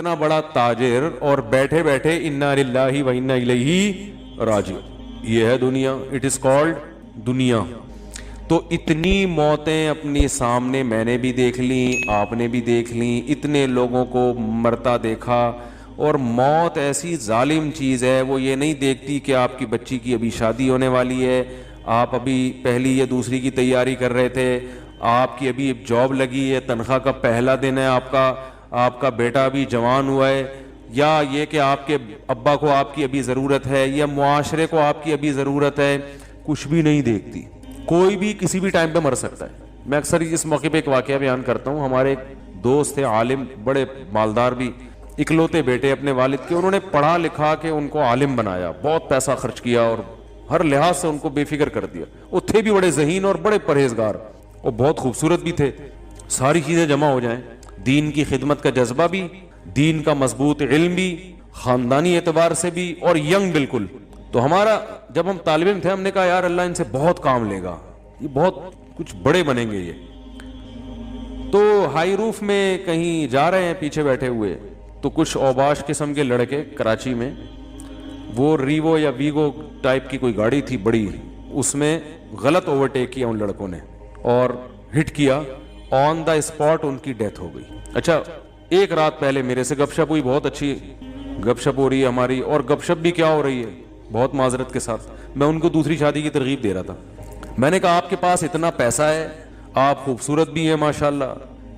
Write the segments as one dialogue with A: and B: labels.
A: اتنا بڑا تاجر اور بیٹھے بیٹھے انا للہ و انا الیہ راجعون، یہ ہے دنیا، اٹ از کالڈ دنیا۔ تو اتنی موتیں اپنی سامنے میں نے بھی دیکھ لیں، آپ نے بھی دیکھ لیں، اتنے لوگوں کو مرتا دیکھا، اور موت ایسی ظالم چیز ہے، وہ یہ نہیں دیکھتی کہ آپ کی بچی کی ابھی شادی ہونے والی ہے، آپ ابھی پہلی یا دوسری کی تیاری کر رہے تھے، آپ کی ابھی جاب لگی ہے، تنخواہ کا پہلا دن ہے آپ کا بیٹا ابھی جوان ہوا ہے، یا یہ کہ آپ کے ابا کو آپ کی ابھی ضرورت ہے، یا معاشرے کو آپ کی ابھی ضرورت ہے، کچھ بھی نہیں دیکھتی۔ کوئی بھی کسی بھی ٹائم پہ مر سکتا ہے۔ میں اکثر اس موقع پہ ایک واقعہ بیان کرتا ہوں۔ ہمارے ایک دوست تھے، عالم، بڑے مالدار بھی، اکلوتے بیٹے اپنے والد کے، انہوں نے پڑھا لکھا کے ان کو عالم بنایا، بہت پیسہ خرچ کیا اور ہر لحاظ سے ان کو بے فکر کر دیا۔ وہ تھے بھی بڑے ذہین اور بڑے پرہیزگار، اور بہت خوبصورت بھی تھے۔ ساری چیزیں جمع ہو جائیں، دین کی خدمت کا جذبہ بھی، دین کا مضبوط علم بھی، خاندانی اعتبار سے بھی، اور ینگ بالکل۔ تو ہمارا جب ہم طالب علم تھے، ہم نے کہا یار اللہ ان سے بہت کام لے گا، یہ بہت کچھ بڑے بنیں گے یہ۔ تو ہائی روف میں کہیں جا رہے ہیں پیچھے بیٹھے ہوئے، تو کچھ اوباش قسم کے لڑکے کراچی میں، وہ ریوو یا ویگو ٹائپ کی کوئی گاڑی تھی بڑی، اس میں غلط اوورٹیک کیا ان لڑکوں نے اور ہٹ کیا، آن دا اسپاٹ ان کی ڈیتھ ہو گئی۔ اچھا، ایک رات پہلے میرے سے گپ شپ ہوئی، بہت اچھی گپ شپ ہو رہی ہے ہماری، اور گپ شپ بھی کیا ہو رہی ہے، بہت معذرت کے ساتھ، میں ان کو دوسری شادی کی ترغیب دے رہا تھا۔ میں نے کہا آپ کے پاس اتنا پیسہ ہے، آپ خوبصورت بھی ہیں ماشاءاللہ،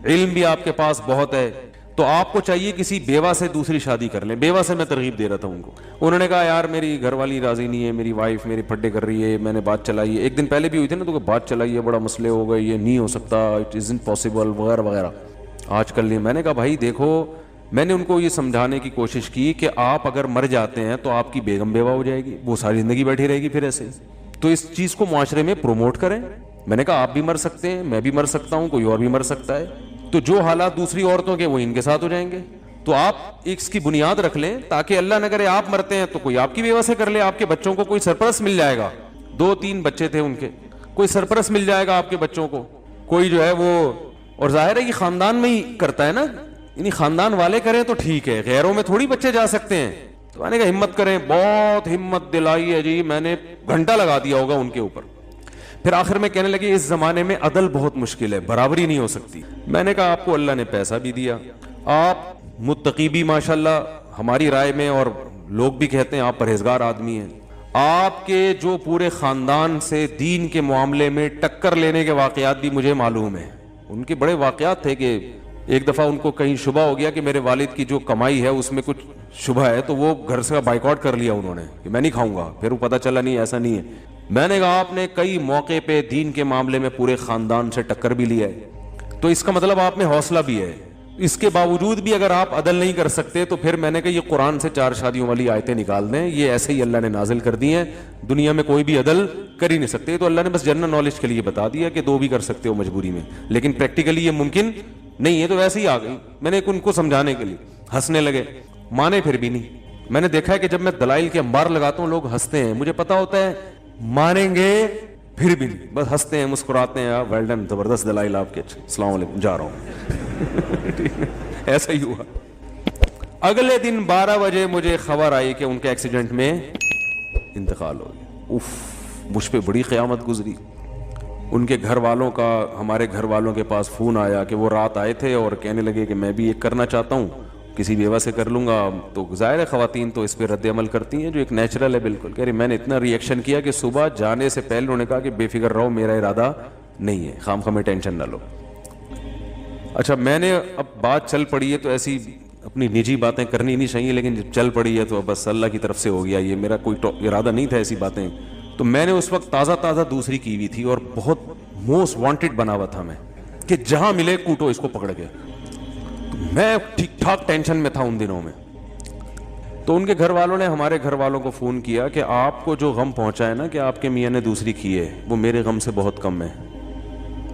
A: علم بھی آپ کے پاس بہت ہے، تو آپ کو چاہیے کسی بیوہ سے دوسری شادی کر لیں۔ بیوہ سے میں ترغیب دے رہا تھا ان کو۔ انہوں نے کہا یار میری گھر والی راضی نہیں ہے، میری وائف میری پھڈے کر رہی ہے، میں نے بات چلائی ہے، ایک دن پہلے بھی ہوئی تھی نا، تو بات چلائی ہے، بڑا مسئلے ہو گئے، یہ نہیں ہو سکتا، اٹ ازنٹ پاسبل وغیرہ وغیرہ، آج کل نہیں۔ میں نے کہا بھائی دیکھو، میں نے ان کو یہ سمجھانے کی کوشش کی کہ آپ اگر مر جاتے ہیں تو آپ کی بیگم بیوہ ہو جائے گی، وہ ساری زندگی بیٹھی رہے گی پھر ایسے، تو اس چیز کو معاشرے میں پروموٹ کریں۔ میں نے کہا آپ بھی مر سکتے ہیں، میں بھی مر سکتا ہوں، کوئی اور بھی مر سکتا ہے، تو جو حالات دوسری عورتوں کے وہ ان کے ساتھ ہو جائیں گے، تو آپ اس کی بنیاد رکھ لیں تاکہ اللہ نہ کرے آپ مرتے ہیں تو کوئی آپ کی بیوہ سے کر لے، آپ کے بچوں کو کوئی سرپرست مل جائے گا۔ 2-3 بچے تھے ان کے، کوئی سرپرست مل جائے گا آپ کے بچوں کو، کوئی جو ہے وہ، اور ظاہر ہے کہ خاندان میں ہی کرتا ہے نا، یعنی خاندان والے کریں تو ٹھیک ہے، غیروں میں تھوڑی بچے جا سکتے ہیں۔ تو میں نے کہا ہمت کریں، بہت ہمت دلائی ہے جی، میں نے گھنٹہ لگا دیا ہوگا ان کے اوپر۔ پھر آخر میں کہنے لگے اس زمانے میں عدل بہت مشکل ہے، برابری نہیں ہو سکتی۔ میں نے کہا آپ کو اللہ نے پیسہ بھی دیا، آپ متقی بھی ماشاءاللہ ہماری رائے میں، اور لوگ بھی کہتے ہیں آپ پرہیزگار آدمی ہیں، آپ کے جو پورے خاندان سے دین کے معاملے میں ٹکر لینے کے واقعات بھی مجھے معلوم ہیں۔ ان کے بڑے واقعات تھے کہ ایک دفعہ ان کو کہیں شبہ ہو گیا کہ میرے والد کی جو کمائی ہے اس میں کچھ شبہ ہے، تو وہ گھر سے بائیکاٹ کر لیا انہوں نے کہ میں نہیں کھاؤں گا، پھر وہ پتہ چلا نہیں ایسا نہیں ہے۔ میں نے کہا آپ نے کئی موقع پہ دین کے معاملے میں پورے خاندان سے ٹکر بھی لیا ہے، تو اس کا مطلب آپ میں حوصلہ بھی ہے۔ اس کے باوجود بھی اگر آپ عدل نہیں کر سکتے تو پھر میں نے کہا یہ قرآن سے 4 شادیوں والی آیتیں نکال دیں، یہ ایسے ہی اللہ نے نازل کر دی ہیں، دنیا میں کوئی بھی عدل کر ہی نہیں سکتے۔ تو اللہ نے بس جنرل نالج کے لیے بتا دیا کہ 2 بھی کر سکتے ہو مجبوری میں، لیکن پریکٹیکلی یہ ممکن نہیں ہے، تو ویسے ہی آ گئی۔ میں نے ان کو سمجھانے کے لیے، ہنسنے لگے، مانے پھر بھی نہیں۔ میں نے دیکھا ہے کہ جب میں دلائل کے انبار لگاتا ہوں لوگ ہنستے ہیں، مجھے پتا ہوتا ہے مانیں گے پھر بھی نہیں، بس ہنستے ہیں مسکراتے ہیں، ویل ڈن، زبردست دلائل آپ کے، اچھا السلام علیکم، جا رہا ہوں۔ ایسا ہی ہوا۔ اگلے دن 12 بجے مجھے خبر آئی کہ ان کے ایکسیڈنٹ میں انتقال ہو گیا۔ اف، مجھ پہ بڑی قیامت گزری۔ ان کے گھر والوں کا، ہمارے گھر والوں کے پاس فون آیا کہ وہ رات آئے تھے اور کہنے لگے کہ میں بھی ایک کرنا چاہتا ہوں، کسی بیوہ سے کر لوں گا۔ تو ظاہر ہے خواتین تو اس پہ رد عمل کرتی ہیں جو ایک نیچرل ہے بالکل، کہہ رہی میں نے اتنا ری ایکشن کیا کہ صبح جانے سے پہلے انہوں نے کہا کہ بے فکر رہو، میرا ارادہ نہیں ہے، خام خواہ ٹینشن نہ لو۔ اچھا، میں نے اب بات چل پڑی ہے تو ایسی اپنی نجی باتیں کرنی نہیں چاہیے، لیکن جب چل پڑی ہے تو بس اللہ کی طرف سے ہو گیا، یہ میرا کوئی ارادہ نہیں تھا ایسی باتیں۔ تو میں نے اس وقت تازہ دوسری کی ہوئی تھی اور بہت موسٹ وانٹڈ بنا ہوا تھا میں کہ جہاں ملے کوٹو اس کو پکڑ کے۔ تو میں ٹھیک ٹھاک ٹینشن میں تھا ان دنوں میں۔ تو ان کے گھر والوں نے ہمارے گھر والوں کو فون کیا کہ آپ کو جو غم پہنچا ہے نا کہ آپ کے میاں نے دوسری کی ہے، وہ میرے غم سے بہت کم ہے۔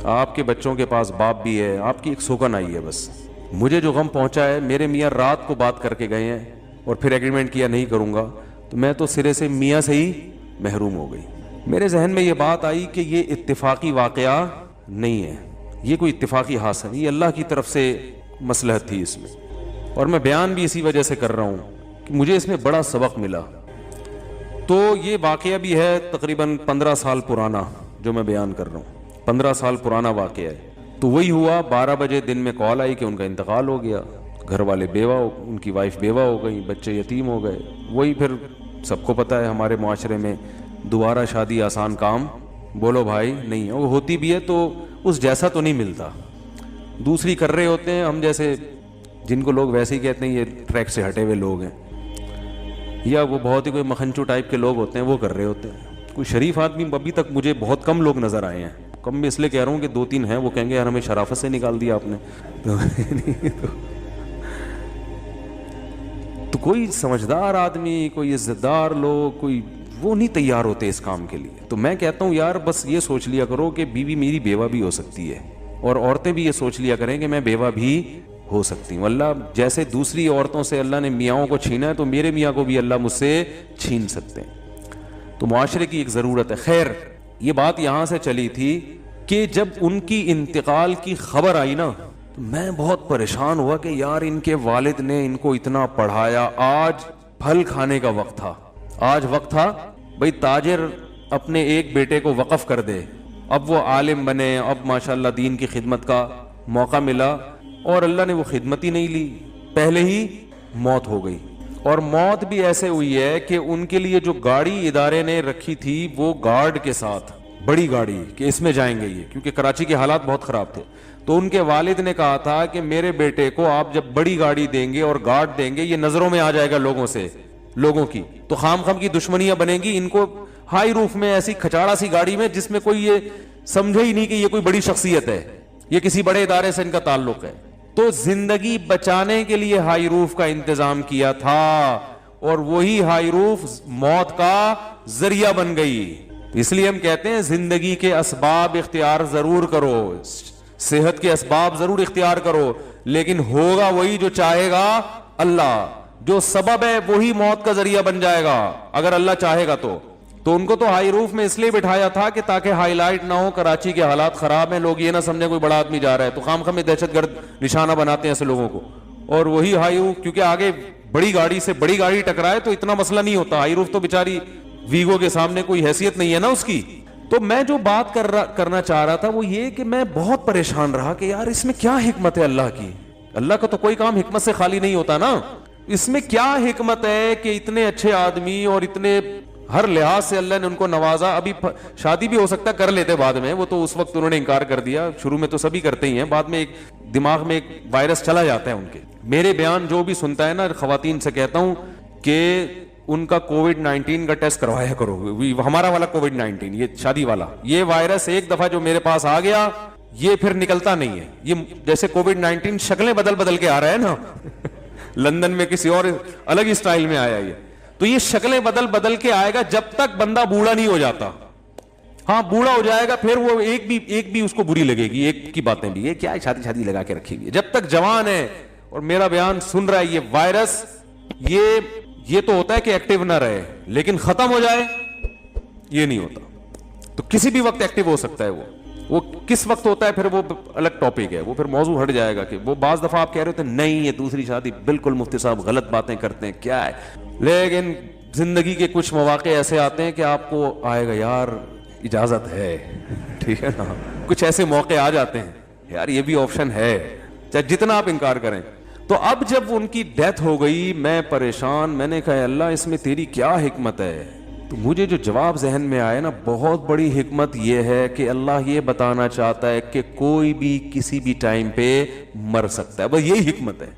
A: آپ کے بچوں کے پاس باپ بھی ہے، آپ کی ایک سوگن آئی ہے، بس مجھے جو غم پہنچا ہے، میرے میاں رات کو بات کر کے گئے ہیں اور پھر ایگریمنٹ کیا نہیں کروں گا، تو میں تو سرے سے میاں سے ہی محروم ہو گئی۔ میرے ذہن میں یہ بات آئی کہ یہ اتفاقی واقعہ نہیں ہے، یہ کوئی اتفاقی حادثہ نہیں، یہ اللہ کی طرف سے مصلحت تھی اس میں۔ اور میں بیان بھی اسی وجہ سے کر رہا ہوں کہ مجھے اس میں بڑا سبق ملا. تو یہ واقعہ بھی ہے تقریباً 15 سال پرانا جو میں بیان کر رہا ہوں, 15 سال پرانا واقعہ ہے. تو وہی ہوا, 12 بجے دن میں کال آئی کہ ان کا انتقال ہو گیا. گھر والے ان کی وائف بیوہ ہو گئی, بچے یتیم ہو گئے. وہی پھر سب کو پتہ ہے ہمارے معاشرے میں دوبارہ شادی آسان کام بولو بھائی نہیں ہے, وہ ہوتی بھی ہے تو اس جیسا تو نہیں ملتا. دوسری کر رہے ہوتے ہیں, ہم جیسے جن کو لوگ ویسے ہی کہتے ہیں یہ ٹریک سے ہٹے ہوئے لوگ ہیں, یا وہ بہت ہی کوئی مکھنچو ٹائپ کے لوگ ہوتے ہیں, وہ کر رہے ہوتے ہیں. کوئی شریف آدمی ابھی تک مجھے بہت کم لوگ نظر آئے ہیں. کم میں اس لیے کہہ رہا ہوں کہ 2-3 ہیں, وہ کہیں گے یار ہمیں شرافت سے نکال دیا آپ نے. تو کوئی سمجھدار آدمی, کوئی عزت دار لوگ, کوئی وہ نہیں تیار ہوتے اس کام کے لیے. تو میں کہتا ہوں یار بس یہ سوچ لیا کرو کہ بیوی میری بیوہ بھی ہو سکتی ہے, اور عورتیں بھی یہ سوچ لیا کریں کہ میں بیوہ بھی ہو سکتی ہوں. اللہ جیسے دوسری عورتوں سے اللہ نے میاں کو چھینا ہے تو میرے میاں کو بھی اللہ مجھ سے چھین سکتے ہیں. تو معاشرے کی ایک ضرورت ہے. خیر, یہ بات یہاں سے چلی تھی کہ جب ان کی انتقال کی خبر آئی نا تو میں بہت پریشان ہوا کہ یار ان کے والد نے ان کو اتنا پڑھایا, آج پھل کھانے کا وقت تھا. آج وقت تھا بھئی تاجر اپنے ایک بیٹے کو وقف کر دے, اب وہ عالم بنے, اب ماشاءاللہ دین کی خدمت کا موقع ملا, اور اللہ نے وہ خدمت ہی نہیں لی, پہلے ہی موت ہو گئی. اور موت بھی ایسے ہوئی ہے کہ ان کے لیے جو گاڑی ادارے نے رکھی تھی وہ گارڈ کے ساتھ, بڑی گاڑی کہ اس میں جائیں گے یہ, کیونکہ کراچی کے حالات بہت خراب تھے. تو ان کے والد نے کہا تھا کہ میرے بیٹے کو آپ جب بڑی گاڑی دیں گے اور گارڈ دیں گے, یہ نظروں میں آ جائے گا لوگوں کی, تو خام کی دشمنیاں بنیں گی. ان کو ہائی روف میں ایسی کھچاڑا سی گاڑی میں جس میں کوئی یہ سمجھے ہی نہیں کہ یہ کوئی بڑی شخصیت ہے, یہ کسی بڑے ادارے سے ان کا تعلق ہے. تو زندگی بچانے کے لیے ہائی روف کا انتظام کیا تھا, اور وہی ہائی روف موت کا ذریعہ بن گئی. اس لیے ہم کہتے ہیں زندگی کے اسباب اختیار ضرور کرو, صحت کے اسباب ضرور اختیار کرو, لیکن ہوگا وہی جو چاہے گا اللہ. جو سبب ہے وہی موت کا ذریعہ بن جائے گا اگر اللہ چاہے گا. تو ان کو تو ہائی روف میں اس لیے بٹھایا تھا کہ تاکہ ہائی لائٹ نہ ہو, کراچی کے حالات خراب ہیں, لوگ یہ نہ سمجھیں کوئی بڑا آدمی جا رہا ہے, تو خام میں دہشت گرد نشانہ بناتے ہیں ایسے لوگوں کو. اور وہی ہائی روف, کیونکہ آگے بڑی گاڑی سے بڑی گاڑی ٹکرائے تو اتنا مسئلہ نہیں ہوتا. ہائی روف تو بیچاری ویگو کے سامنے کوئی حیثیت نہیں ہے نا اس کی. تو میں جو بات کرنا چاہ رہا تھا وہ یہ کہ میں بہت پریشان رہا کہ یار اس میں کیا حکمت ہے اللہ کی. اللہ کا تو کوئی کام حکمت سے خالی نہیں ہوتا نا. اس میں کیا حکمت ہے کہ اتنے اچھے آدمی اور اتنے ہر لحاظ سے اللہ نے ان کو نوازا. ابھی شادی بھی ہو سکتا ہے کر لیتے بعد میں, وہ تو اس وقت انہوں نے انکار کر دیا. شروع میں تو سبھی کرتے ہی ہیں, بعد میں ایک دماغ میں ایک وائرس چلا جاتا ہے ان کے. میرے بیان جو بھی سنتا ہے نا, خواتین سے کہتا ہوں کہ ان کا کووڈ-19 کا ٹیسٹ کروایا کرو. ہمارا والا کووڈ-19, یہ شادی والا, یہ وائرس ایک دفعہ جو میرے پاس آ گیا یہ پھر نکلتا نہیں ہے. یہ جیسے کووڈ-19 شکلیں بدل کے آ رہا ہے نا, لندن میں کسی اور الگ ہی سٹائل میں آیا یہ, تو یہ شکلیں بدل کے آئے گا جب تک بندہ بوڑھا نہیں ہو جاتا. ہاں بوڑھا ہو جائے گا پھر وہ ایک بھی اس کو بری لگے گی, ایک کی باتیں بھی, یہ کیا شادی لگا کے رکھی ہوئی. جب تک جوان ہے اور میرا بیان سن رہا ہے, یہ وائرس یہ تو ہوتا ہے کہ ایکٹیو نہ رہے, لیکن ختم ہو جائے یہ نہیں ہوتا. تو کسی بھی وقت ایکٹیو ہو سکتا ہے. وہ کس وقت ہوتا ہے پھر وہ الگ ٹاپک ہے, وہ پھر موضوع ہٹ جائے گا. کہ وہ بعض دفعہ آپ کہہ رہے ہوتے ہیں نہیں یہ دوسری شادی بالکل مفتی صاحب غلط باتیں کرتے ہیں کیا ہے, لیکن زندگی کے کچھ مواقع ایسے آتے ہیں کہ آپ کو آئے گا یار اجازت ہے, ٹھیک ہے نا. کچھ ایسے موقع آ جاتے ہیں یار یہ بھی آپشن ہے, چاہے جتنا آپ انکار کریں. تو اب جب ان کی ڈیتھ ہو گئی میں پریشان, میں نے کہا اللہ اس میں تیری کیا حکمت ہے. تو مجھے جو جواب ذہن میں آئے نا, بہت بڑی حکمت یہ ہے کہ اللہ یہ بتانا چاہتا ہے کہ کوئی بھی کسی بھی ٹائم پہ مر سکتا ہے. بس یہی حکمت ہے.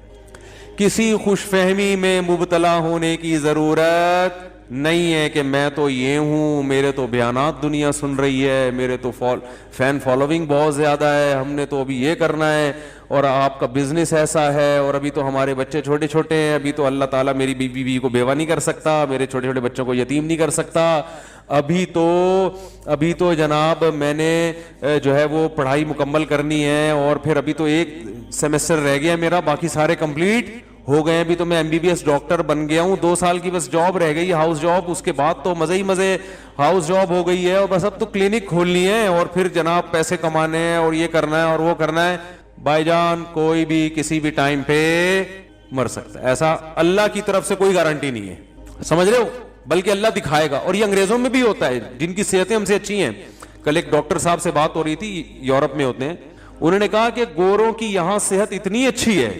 A: کسی خوش فہمی میں مبتلا ہونے کی ضرورت نہیں ہے کہ میں تو یہ ہوں, میرے تو بیانات دنیا سن رہی ہے, میرے تو فین فالوونگ بہت زیادہ ہے, ہم نے تو ابھی یہ کرنا ہے, اور آپ کا بزنس ایسا ہے, اور ابھی تو ہمارے بچے چھوٹے چھوٹے ہیں, ابھی تو اللہ تعالیٰ میری بیوی کو بیوہ نہیں کر سکتا, میرے چھوٹے چھوٹے بچوں کو یتیم نہیں کر سکتا, ابھی تو جناب میں نے جو ہے وہ پڑھائی مکمل کرنی ہے, اور پھر ابھی تو ایک سیمسٹر رہ گیا میرا, باقی سارے کمپلیٹ ہو گئے. ابھی تو میں MBBS ڈاکٹر بن گیا ہوں, 2 سال کی بس جاب رہ گئی, ہاؤس جاب, اس کے بعد تو مزے ہی مزے ہاؤس جاب ہو گئی ہے, اور بس اب تو کلینک کھولنی ہے, اور پھر جناب پیسے کمانے ہیں, اور یہ کرنا ہے اور وہ کرنا ہے. بھائی جان کوئی بھی کسی بھی ٹائم پہ مر سکتا ہے. ایسا اللہ کی طرف سے کوئی گارنٹی نہیں ہے, سمجھ رہے ہو, بلکہ اللہ دکھائے گا. اور یہ انگریزوں میں بھی ہوتا ہے جن کی صحتیں ہم سے اچھی ہیں. کل ایک ڈاکٹر صاحب سے بات ہو رہی تھی, یورپ میں ہوتے ہیں, انہوں نے کہا کہ گوروں کی یہاں صحت اتنی اچھی ہے,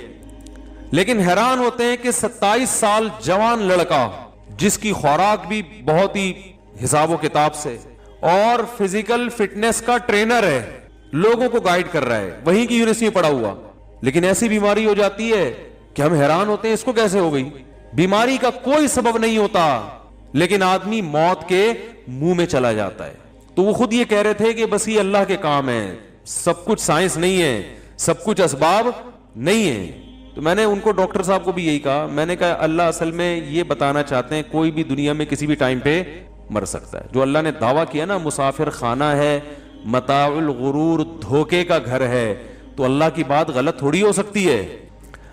A: لیکن حیران ہوتے ہیں کہ 27 سال جوان لڑکا جس کی خوراک بھی بہت ہی حساب و کتاب سے اور فزیکل فٹنس کا ٹرینر ہے, لوگوں کو گائیڈ کر رہا ہے, وہیں کی یونیورسٹی میں پڑھا ہوا, لیکن ایسی بیماری ہو جاتی ہے کہ ہم حیران ہوتے ہیں اس کو کیسے ہو گئی. بیماری کا کوئی سبب نہیں ہوتا, لیکن آدمی موت کے منہ میں چلا جاتا ہے. تو وہ خود یہ کہہ رہے تھے کہ بس یہ اللہ کے کام ہے, سب کچھ سائنس نہیں ہے, سب کچھ اسباب نہیں ہے. تو میں نے ان کو, ڈاکٹر صاحب کو بھی یہی کہا, میں نے کہا اللہ اصل میں یہ بتانا چاہتے ہیں کوئی بھی دنیا میں کسی بھی ٹائم پہ مر سکتا ہے. جو اللہ نے دعویٰ کیا نا مسافر خانہ ہے, متاع الغرور, دھوکے کا گھر ہے, تو اللہ کی بات غلط تھوڑی ہو سکتی ہے.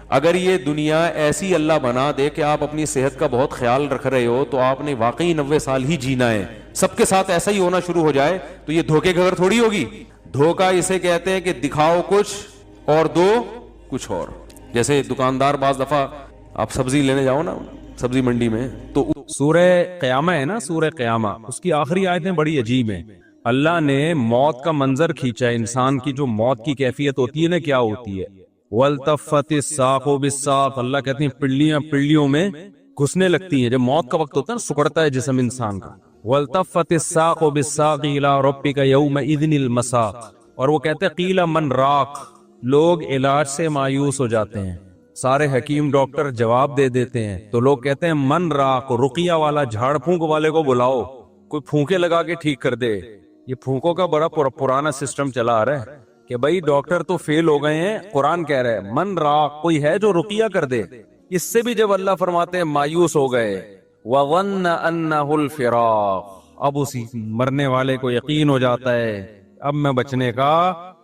A: اگر یہ دنیا ایسی اللہ بنا دے کہ آپ اپنی صحت کا بہت خیال رکھ رہے ہو تو آپ نے واقعی 90 سال ہی جینا ہے, سب کے ساتھ ایسا ہی ہونا شروع ہو جائے, تو یہ دھوکے کا گھر تھوڑی ہوگی. دھوکا اسے کہتے ہیں کہ دکھاؤ کچھ اور دو کچھ اور. جیسے دکاندار بعض دفعہ آپ سبزی لینے جاؤ نا سبزی منڈی میں, تو
B: سورہ قیامہ ہے نا, سورہ قیامہ, اس کی آخری آیتیں بڑی عجیب ہیں. اللہ نے موت کا منظر کھینچا ہے. انسان کی جو موت کی کیفیت ہوتی ہے نا, کیا ہوتی ہے, وَالْتَفَّتِ السَّاقُ بِالسَّاقِ, اللہ کہتے ہیں پڑلیاں پڑلیوں میں گھسنے لگتی ہیں. جب موت کا وقت ہوتا ہے نا, سکڑتا ہے جسم انسان کا. وَالْتَفَّتِ السَّاقُ بِالسَّاقِ إِلَىٰ رَبِّكَ يَوْمَئِذٍ الْمَسَاقُ, اور وہ کہتے ہیں قِیلَ مَنْ رَاقٍ, لوگ علاج سے مایوس ہو جاتے ہیں. سارے حکیم ڈاکٹر جواب دے دیتے ہیں, تو لوگ کہتے ہیں من راق, رقیہ والا, جھاڑ پھونک والے کو بلاؤ, کوئی پھونکے لگا کے ٹھیک کر دے. یہ پھونکوں کا بڑا پرانا سسٹم چلا آ رہا ہے کہ بھائی ڈاکٹر تو فیل ہو گئے ہیں, قرآن کہہ رہے ہیں من راق, کوئی ہے جو رقیہ کر دے. اس سے بھی جب اللہ فرماتے ہیں مایوس ہو گئے, وَظَنَّ أَنَّهُ الْفِرَاقُ, اب اسی مرنے والے کو یقین ہو جاتا ہے اب میں بچنے کا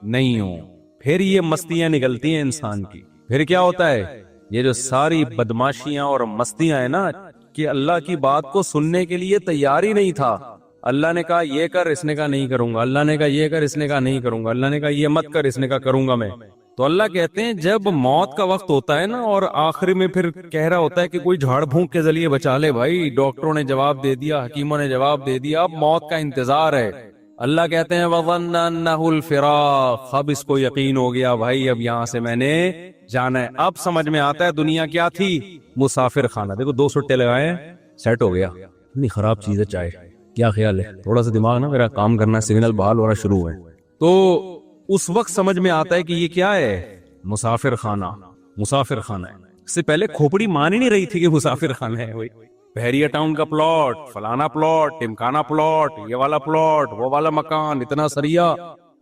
B: نہیں ہوں. پھر یہ مستیاں نکلتی ہیں انسان کی. پھر کیا ہوتا ہے, یہ جو ساری بدماشیاں اور مستیاں ہیں نا, کہ اللہ کی بات کو سننے کے لیے تیار ہی نہیں تھا. اللہ نے کہا یہ کر, اس نے کہا نہیں کروں گا. اللہ نے کہا یہ کر, اس نے کہا نہیں کروں گا. اللہ نے کہا یہ مت کر, اس نے کہا کروں گا میں. تو اللہ کہتے ہیں جب موت کا وقت ہوتا ہے نا, اور آخر میں پھر کہہ رہا ہوتا ہے کہ کوئی جھاڑ پھونک کے ذریعے بچا لے. بھائی ڈاکٹروں نے جواب دے دیا, حکیموں نے جواب دے دیا, اب موت کا انتظار ہے. اللہ کہتے ہیں وَظَنَّ أَنَّهُ الْفِرَاقُ, اب اس کو یقین ہو گیا بھائی اب یہاں سے میں نے جانا ہے. اب سمجھ میں آتا ہے دنیا کیا تھی, مسافر خانہ. دیکھو 2 سٹے لگائے ہیں, سیٹ ہو گیا. اتنی خراب چیز ہے چائے, کیا خیال ہے, تھوڑا سا دماغ نا میرا کام کرنا, سگنل بحال ہو رہا شروع ہے. تو اس وقت سمجھ میں آتا ہے کہ یہ کیا ہے, مسافر خانہ. مسافر خانہ ہے. اس سے پہلے کھوپڑی مان ہی نہیں رہی تھی کہ مسافر خانہ ہے. وہی بحریہ ٹاؤن کا پلاٹ, فلانا پلاٹ, ٹمکانا پلاٹ, یہ والا پلاٹ, وہ والا مکان, اتنا سریا.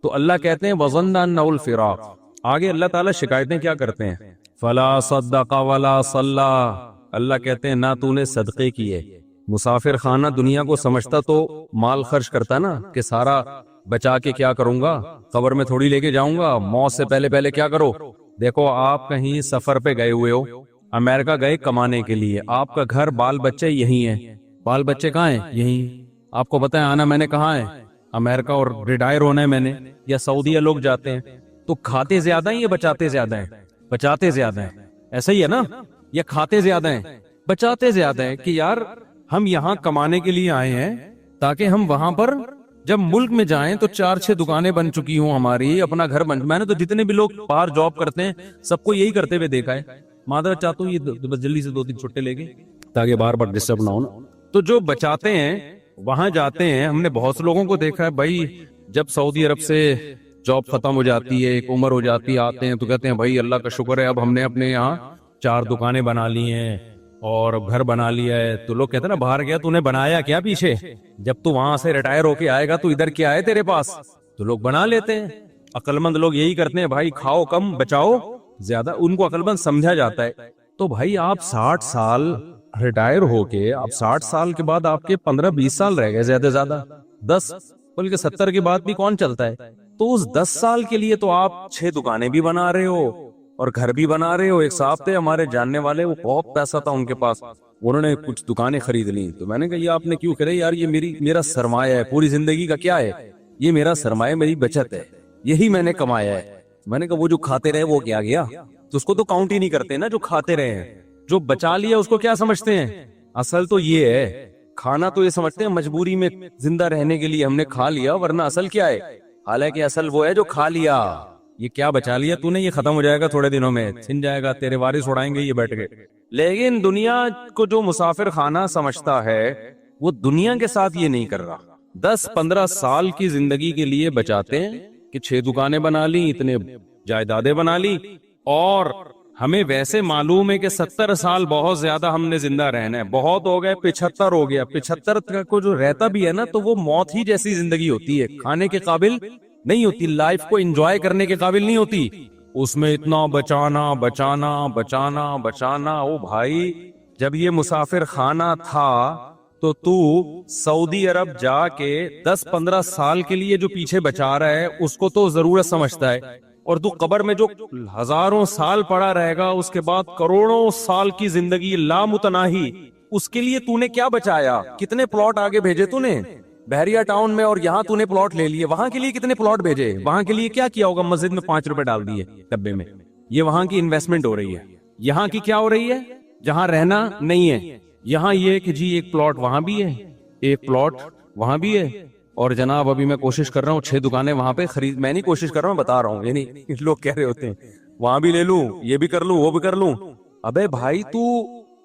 B: تو اللہ کہتے ہیں وَظَنَّ أَنَّهُ الْفِرَاقُ. آگے اللہ تعالیٰ شکایتیں کیا کرتے ہیں, فَلَا صَدَّقَ وَلَا صَلَّى, اللہ کہتے ہیں نہ تو نے صدقے کیے. مسافر خانہ دنیا کو سمجھتا تو مال خرچ کرتا نا, کہ سارا بچا کے کیا کروں گا, قبر میں تھوڑی لے کے جاؤں گا, موت سے پہلے پہلے کیا کرو. دیکھو آپ کہیں سفر پہ گئے ہوئے ہو, امریکہ گئے کمانے کے لیے, آپ کا گھر بال بچے یہی ہیں. بال بچے کہاں ہیں, یہی. آپ کو پتہ ہے آنا میں نے کہاں ہے, امریکہ, اور ریٹائر ہونا ہے میں نے, یا سعودیہ لوگ جاتے ہیں. تو کھاتے زیادہ ہیں یا بچاتے زیادہ ہیں, بچاتے زیادہ ہیں. ایسا ہی ہے نا, یا کھاتے زیادہ ہیں, بچاتے زیادہ ہیں. کہ یار ہم یہاں کمانے کے لیے آئے ہیں تاکہ ہم وہاں پر جب ملک میں جائیں تو 4-6 دکانیں بن چکی ہوں ہماری, اپنا گھر بن. میں نے تو جتنے بھی لوگ باہر جاب کرتے ہیں سب کو یہی کرتے ہوئے دیکھا ہے. مادر چاہتا ہوں یہ بس جلدی سے 2-3 چھٹے لے کے, تاکہ بار بار ڈسٹرب نہ ہو نا. تو جو بچاتے ہیں وہاں جاتے ہیں. ہم نے بہت سے لوگوں کو دیکھا ہے بھائی, جب سعودی عرب سے جاب ختم ہو جاتی ہے, ایک عمر ہو جاتی ہے, آتے ہیں تو کہتے ہیں بھائی اللہ کا شکر ہے اب ہم نے اپنے یہاں 4 دکانیں بنا لی ہیں اور گھر بنا لیا ہے. تو لوگ کہتے ہیں نا باہر گیا تو نے بنایا کیا پیچھے, جب تو وہاں سے ریٹائر ہو کے آئے گا تو ادھر کیا ہے تیرے پاس. تو لوگ بنا لیتے ہیں. عقل مند لوگ یہی کرتے ہیں بھائی کھاؤ کم بچاؤ زیادہ, ان کو عقل مند سمجھا جاتا ہے. تو بھائی آپ 60 سال ریٹائر ہو کے, آپ 60 سال کے بعد آپ کے 15-20 سال رہ گئے زیادہ زیادہ, 10 بلکہ 70 کے بعد بھی کون چلتا ہے. تو اس 10 سال کے لیے تو آپ 6 دکانیں بھی بنا رہے ہو اور گھر بھی بنا رہے ہو. ایک صاحب تھے ہمارے جاننے والے, وہ بہت پیسہ تھا ان کے پاس, انہوں نے کچھ دکانیں خرید لی. تو میں نے کہا یہ آپ نے کیوں کرے یار, یہ میرا سرمایہ ہے, پوری زندگی کا کیا ہے, یہ میرا سرمایہ, میری بچت ہے, یہی میں نے کمایا ہے. میں نے کہا وہ جو کھاتے رہے وہ کیا گیا؟ تو اس کو تو کاؤنٹ ہی نہیں کرتے نا جو کھاتے رہے ہیں. جو بچا لیا اس کو کیا سمجھتے ہیں؟ اصل تو یہ ہے کھانا تو یہ سمجھتے ہیں مجبوری میں زندہ رہنے کے لیے ہم نے کھا لیا, ورنہ اصل کیا ہے؟ حالانکہ اصل وہ ہے جو کھا لیا. یہ کیا بچا لیا تو نے, یہ ختم ہو جائے گا تھوڑے دنوں میں, چھن جائے گا, تیرے وارث اڑائیں گے یہ بیٹھ کے. لیکن دنیا کو جو مسافر خانہ سمجھتا ہے وہ دنیا کے ساتھ یہ نہیں کر رہا. 10-15 سال کی زندگی کے لیے بچاتے ہیں کہ 6 دکانیں بنا لی, اتنے جائیدادیں بنا لی, اور ہمیں ویسے معلوم ہے کہ 70 سال بہت زیادہ ہم نے زندہ رہنا ہے, بہت ہو گئے 75 ہو گیا. 75 کو جو رہتا بھی ہے نا تو وہ موت ہی جیسی زندگی ہوتی ہے, کھانے کے قابل نہیں ہوتی, لائف کو انجوائے کرنے کے قابل نہیں ہوتی. اس میں اتنا بچانا بچانا بچانا بچانا. او بھائی جب یہ مسافر خانہ تھا تو سعودی عرب جا کے 10-15 سال کے لیے جو پیچھے بچا رہا ہے اس کو تو ضرورت سمجھتا ہے, اور تو قبر میں جو ہزاروں سال پڑا رہے گا اس کے بعد کروڑوں سال کی زندگی لامتناہی, اس کے لیے تو نے کیا بچایا؟ کتنے پلاٹ آگے بھیجے تو نے بحریہ ٹاؤن میں, اور یہاں تو نے پلاٹ لے لیے, وہاں کے لیے کتنے پلاٹ بھیجے؟ وہاں کے لیے کیا کیا ہوگا؟ مسجد میں 5 روپے ڈال دیے ڈبے میں. یہ وہاں کی انویسٹمنٹ ہو رہی ہے. یہاں کی کیا ہو رہی ہے؟ جہاں رہنا نہیں ہے, یہاں یہ کہ جی ایک پلاٹ وہاں بھی ہے, ایک پلاٹ وہاں بھی ہے, اور جناب ابھی میں کوشش کر رہا ہوں 6 دکانیں وہاں پہ خرید, میں نہیں کوشش کر رہا ہوں, بتا رہا ہوں, یعنی لوگ کہہ رہے ہوتے ہیں وہاں بھی لے لوں, یہ بھی کر لوں, وہ بھی کر لوں. ابے بھائی تو